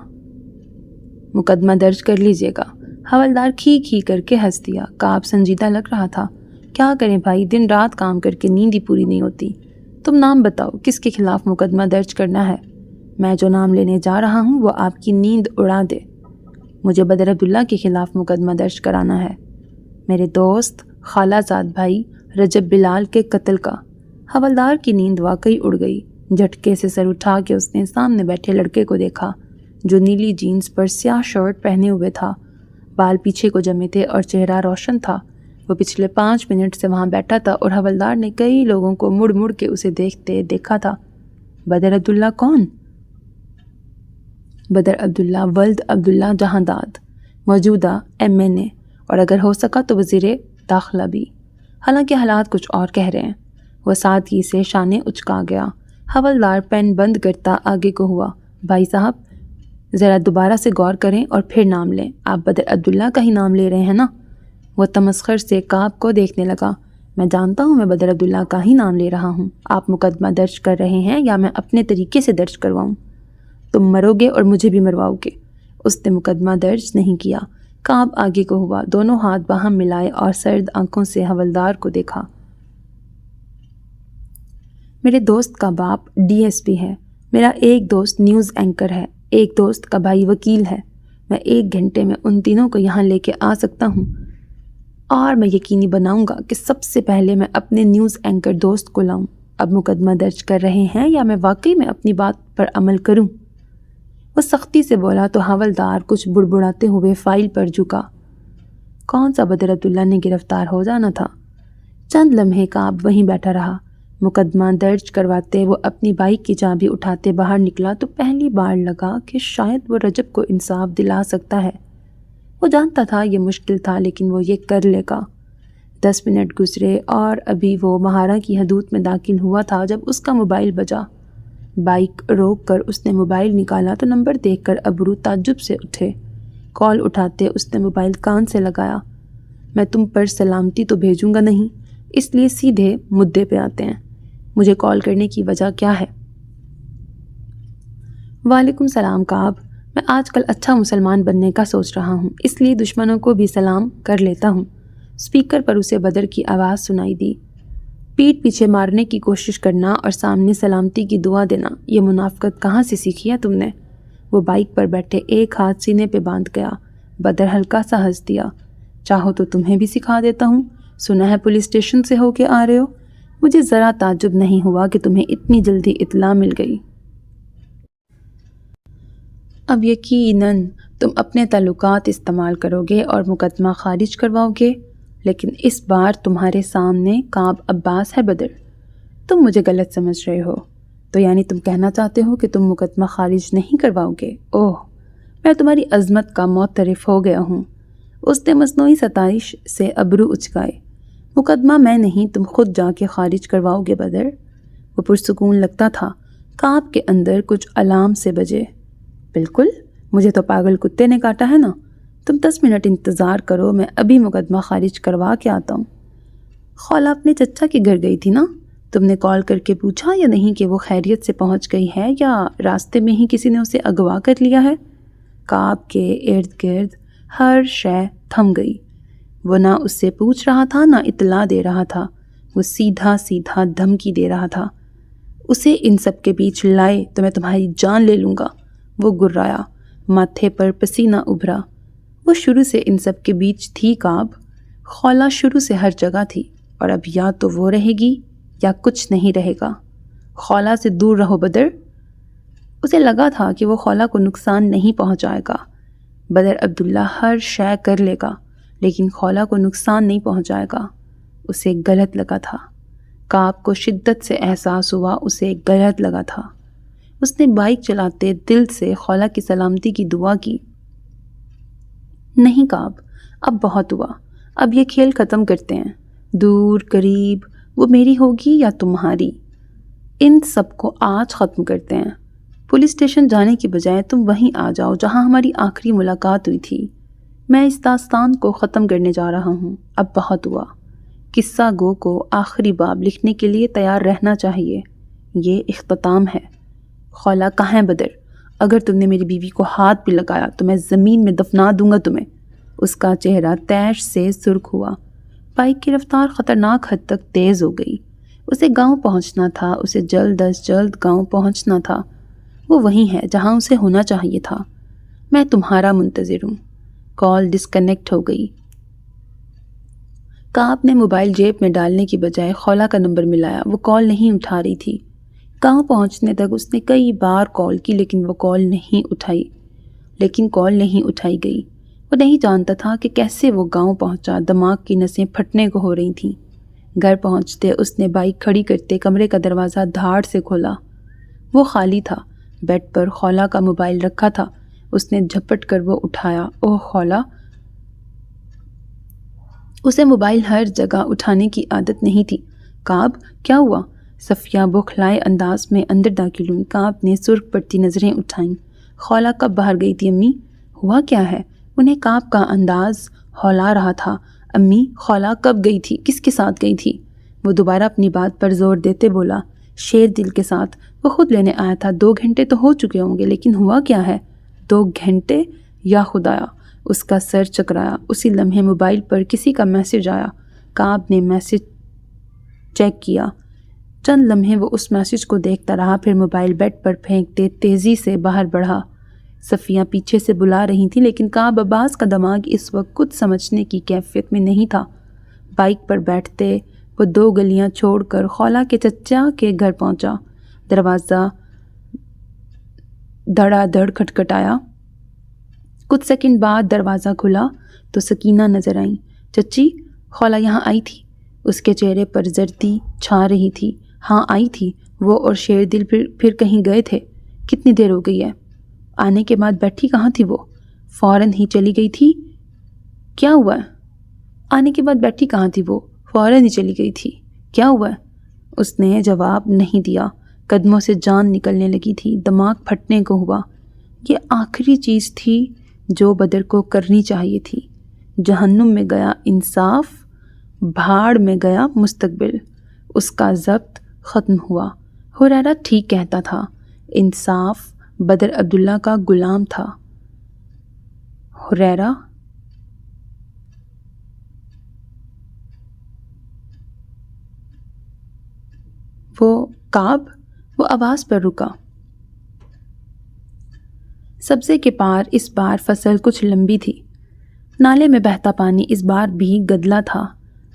مقدمہ درج کر لیجئے گا۔ حوالدار کھی کھی کر کے ہنس دیا۔ کعب سنجیدہ لگ رہا تھا۔ کیا کریں بھائی، دن رات کام کر کے نیند ہی پوری نہیں ہوتی۔ تم نام بتاؤ کس کے خلاف مقدمہ درج کرنا ہے؟ میں جو نام لینے جا رہا ہوں وہ آپ کی نیند اڑا دے۔ مجھے بدر عبداللہ کے خلاف مقدمہ درج کرانا ہے، میرے دوست خالہ زاد بھائی رجب بلال کے قتل کا۔ حوالدار کی نیند واقعی اڑ گئی۔ جھٹکے سے سر اٹھا کے اس نے سامنے بیٹھے لڑکے کو دیکھا جو نیلی جینز پر سیاہ شرٹ پہنے ہوئے تھا، بال پیچھے کو جمے تھے اور چہرہ روشن تھا۔ وہ پچھلے 5 منٹ سے وہاں بیٹھا تھا اور حوالدار نے کئی لوگوں کو مڑ مڑ کے اسے دیکھتے دیکھا تھا۔ بدر عبداللہ کون؟ بدر عبداللہ ولد عبداللہ جہانداد، موجودہ MNA اور اگر ہو سکا تو وزیر داخلہ بھی۔ حالانکہ حالات کچھ اور کہہ رہے ہیں۔ وہ سادگی سے شانے اچکا گیا۔ حوالدار پین بند کرتا آگے کو ہوا۔ بھائی صاحب ذرا دوبارہ سے غور کریں اور پھر نام لیں۔ آپ بدر عبداللہ کا ہی نام لے رہے ہیں نا؟ وہ تمسخر سے کعب کو دیکھنے لگا۔ میں جانتا ہوں میں بدر عبداللہ کا ہی نام لے رہا ہوں۔ آپ مقدمہ درج کر رہے ہیں یا میں اپنے طریقے سے درج کرواؤں؟ تم مرو گے اور مجھے بھی مرواؤ گے۔ اس نے مقدمہ درج نہیں کیا۔ کعب آگے کو ہوا، دونوں ہاتھ باہم ملائے اور سرد آنکھوں سے حوالدار کو دیکھا۔ میرے دوست کا باپ DSP ہے، میرا ایک دوست نیوز اینکر ہے، ایک دوست کا بھائی وکیل ہے۔ میں 1 گھنٹے میں ان تینوں کو یہاں لے کے آ سکتا ہوں اور میں یقینی بناؤں گا کہ سب سے پہلے میں اپنے نیوز اینکر دوست کو لاؤں۔ اب مقدمہ درج کر رہے ہیں یا میں واقعی میں اپنی بات پر عمل کروں؟ وہ سختی سے بولا تو حوالدار کچھ بڑبڑاتے ہوئے فائل پر جھکا۔ کون سا بدر عبداللہ نے گرفتار ہو جانا تھا؟ چند لمحے کعب وہیں بیٹھا رہا۔ مقدمہ درج کرواتے وہ اپنی بائک کی چابی اٹھاتے باہر نکلا تو پہلی بار لگا کہ شاید وہ رجب کو انصاف دلا سکتا ہے۔ وہ جانتا تھا یہ مشکل تھا لیکن وہ یہ کر لے گا۔ 10 منٹ گزرے اور ابھی وہ مہارا کی حدود میں داخل ہوا تھا جب اس کا موبائل بجا۔ بائک روک کر اس نے موبائل نکالا تو نمبر دیکھ کر ابرو تعجب سے اٹھے۔ کال اٹھاتے اس نے موبائل کان سے لگایا۔ میں تم پر سلامتی تو بھیجوں گا نہیں، اس لیے سیدھے مدعے پہ آتے ہیں۔ مجھے کال کرنے کی وجہ کیا ہے؟ وعلیکم السلام کعب، میں آج کل اچھا مسلمان بننے کا سوچ رہا ہوں، اس لیے دشمنوں کو بھی سلام کر لیتا ہوں۔ اسپیکر پر اسے بدر کی آواز سنائی دی۔ پیٹھ پیچھے مارنے کی کوشش کرنا اور سامنے سلامتی کی دعا دینا، یہ منافقت کہاں سے سیکھی ہے تم نے؟ وہ بائک پر بیٹھے ایک ہاتھ سینے پہ باندھ گیا۔ بدر ہلکا سا ہنس دیا۔ چاہو تو تمہیں بھی سکھا دیتا ہوں۔ سنا ہے پولیس اسٹیشن سے ہو کے آ رہے ہو؟ مجھے ذرا تعجب نہیں ہوا کہ تمہیں اتنی جلدی اطلاع مل گئی۔ اب یقیناً تم اپنے تعلقات استعمال کرو گے اور مقدمہ خارج کرواؤ گے، لیکن اس بار تمہارے سامنے کعب عباس ہے بدر۔ تم مجھے غلط سمجھ رہے ہو، تو یعنی تم کہنا چاہتے ہو کہ تم مقدمہ خارج نہیں کرواؤ گے؟ اوہ، میں تمہاری عظمت کا معترف ہو گیا ہوں۔ اس نے مصنوعی ستائش سے ابرو اچکائے۔ مقدمہ میں نہیں، تم خود جا کے خارج کرواؤ گے بدر؟ وہ پرسکون لگتا تھا۔ کعب کے اندر کچھ الارم سے بجے۔ بالکل، مجھے تو پاگل کتے نے کاٹا ہے نا۔ تم 10 منٹ انتظار کرو، میں ابھی مقدمہ خارج کروا کے آتا ہوں۔ خالہ اپنے چچا کے گھر گئی تھی نا؟ تم نے کال کر کے پوچھا یا نہیں کہ وہ خیریت سے پہنچ گئی ہے یا راستے میں ہی کسی نے اسے اغوا کر لیا ہے؟ کعب کے ارد گرد ہر شے تھم گئی۔ وہ نہ اس سے پوچھ رہا تھا نہ اطلاع دے رہا تھا، وہ سیدھا سیدھا دھمکی دے رہا تھا۔ اسے ان سب کے بیچ لائے تو میں تمہاری جان لے لوں گا۔ وہ گرایا، ماتھے پر پسینہ ابھرا۔ وہ شروع سے ان سب کے بیچ تھی کعب۔ خالہ شروع سے ہر جگہ تھی اور اب یا تو وہ رہے گی یا کچھ نہیں رہے گا۔ خالہ سے دور رہو بدر۔ اسے لگا تھا کہ وہ خالہ کو نقصان نہیں پہنچائے گا۔ بدر عبداللہ ہر شے کر لے گا لیکن خالہ کو نقصان نہیں پہنچائے گا۔ اسے غلط لگا تھا۔ کعب کو شدت سے احساس ہوا اسے غلط لگا تھا۔ اس نے بائک چلاتے دل سے خالہ کی سلامتی کی دعا کی۔ نہیں کعب، اب بہت ہوا، اب یہ کھیل ختم کرتے ہیں۔ دور قریب وہ میری ہوگی یا تمہاری، ان سب کو آج ختم کرتے ہیں۔ پولیس اسٹیشن جانے کی بجائے تم وہیں آ جاؤ جہاں ہماری آخری ملاقات ہوئی تھی۔ میں اس داستان کو ختم کرنے جا رہا ہوں، اب بہت ہوا۔ قصہ گو کو آخری باب لکھنے کے لیے تیار رہنا چاہیے۔ یہ اختتام ہے۔ خولا کہاں ہے بدر؟ اگر تم نے میری بیوی کو ہاتھ بھی لگایا تو میں زمین میں دفنا دوں گا تمہیں۔ اس کا چہرہ تیش سے سرخ ہوا۔ بائک کی رفتار خطرناک حد تک تیز ہو گئی۔ اسے گاؤں پہنچنا تھا، اسے جلد از جلد گاؤں پہنچنا تھا۔ وہ وہیں ہے جہاں اسے ہونا چاہیے تھا۔ میں تمہارا منتظر ہوں۔ کال ڈسکنیکٹ ہو گئی۔ کعب نے موبائل جیب میں ڈالنے کی بجائے خولا کا نمبر ملایا۔ وہ کال نہیں اٹھا رہی تھی۔ گاؤں پہنچنے تک اس نے کئی بار کال کی لیکن کال نہیں اٹھائی گئی۔ وہ نہیں جانتا تھا کہ کیسے وہ گاؤں پہنچا۔ دماغ کی نسیں پھٹنے کو ہو رہی تھیں۔ گھر پہنچتے اس نے بائک کھڑی کرتے کمرے کا دروازہ دھاڑ سے کھولا۔ وہ خالی تھا۔ بیڈ پر خولا کا موبائل رکھا تھا۔ اس نے جھپٹ کر وہ اٹھایا۔ اوہ خولا! اسے موبائل ہر جگہ اٹھانے کی عادت نہیں تھی۔ کعب کیا ہوا؟ صفیہ بوکھلائے انداز میں اندر داخل ہوئی۔ کعب نے سرخ پڑتی نظریں اٹھائیں۔ خولا کب باہر گئی تھی امی؟ ہوا کیا ہے؟ انہیں کعب کا انداز ہلا رہا تھا۔ امی خولا کب گئی تھی؟ کس کے ساتھ گئی تھی؟ وہ دوبارہ اپنی بات پر زور دیتے بولا۔ شیر دل کے ساتھ۔ وہ خود لینے آیا تھا۔ 2 گھنٹے تو ہو چکے ہوں گے، لیکن ہوا کیا ہے؟ 2 گھنٹے؟ یا خدایا! اس کا سر چکرایا۔ اسی لمحے موبائل پر کسی کا میسج آیا۔ کعب نے میسج چیک کیا۔ چند لمحے وہ اس میسج کو دیکھتا رہا، پھر موبائل بیڈ پر پھینکتے تیزی سے باہر بڑھا۔ صفیہ پیچھے سے بلا رہی تھی، لیکن کعب عباس کا دماغ اس وقت کچھ سمجھنے کی کیفیت میں نہیں تھا۔ بائک پر بیٹھتے وہ 2 گلیاں چھوڑ کر خولا کے چچا کے گھر پہنچا۔ دروازہ دھڑا دھڑ کھٹکھٹایا۔ کچھ سیکنڈ بعد دروازہ کھلا تو سکینہ نظر آئیں۔ چچی، خولا یہاں آئی تھی؟ اس کے چہرے پر زردی چھا رہی تھی۔ ہاں آئی تھی۔ وہ اور شیر دل پھر کہیں گئے تھے؟ کتنی دیر ہو گئی ہے؟ آنے کے بعد بیٹھی کہاں تھی وہ؟ فوراً ہی چلی گئی تھی۔ کیا ہوا ہے؟ آنے کے بعد بیٹھی کہاں تھی وہ؟ فوراً ہی چلی گئی تھی۔ کیا ہوا ہے؟ اس نے جواب نہیں دیا۔ قدموں سے جان نکلنے لگی تھی۔ دماغ پھٹنے کو ہوا۔ یہ آخری چیز تھی جو بدر کو کرنی چاہیے تھی۔ جہنم میں گیا انصاف، بھاڑ میں گیا مستقبل۔ اس کا ضبط ختم ہوا۔ ہریرہ ٹھیک کہتا تھا۔ انصاف بدر عبداللہ کا غلام تھا۔ ہریرہ وہ کعب، وہ آواز پر رکا۔ سبزے کے پار اس بار فصل کچھ لمبی تھی۔ نالے میں بہتا پانی اس بار بھی گدلا تھا۔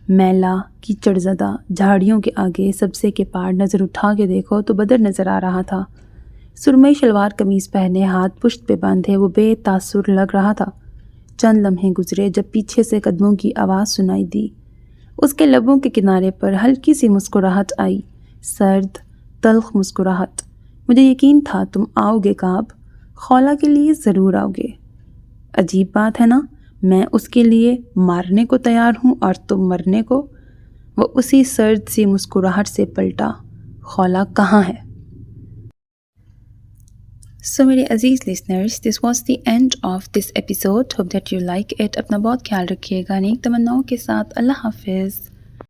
میلا کیچڑ زدہ جھاڑیوں کے آگے سبزے کے پار نظر اٹھا کے دیکھو تو بدر نظر آ رہا تھا۔ سرمئی شلوار قمیض پہنے، ہاتھ پشت پہ باندھے، وہ بے تاثر لگ رہا تھا۔ چند لمحے گزرے جب پیچھے سے قدموں کی آواز سنائی دی۔ اس کے لبوں کے کنارے پر ہلکی سی مسکراہٹ آئی، سرد تلخ مسکراہٹ۔ مجھے یقین تھا تم آؤ گے کعب، خولا کے لیے ضرور آؤ گے۔ عجیب بات ہے نا، میں اس کے لیے مارنے کو تیار ہوں اور تم مرنے کو۔ وہ اسی سرد سی مسکراہٹ سے پلٹا۔ خولا کہاں ہے؟ سو میرے عزیز listeners, this was the end of this episode. Hope that you like it. اپنا بہت خیال رکھیے گا۔ نیک تمناؤں کے ساتھ اللہ حافظ۔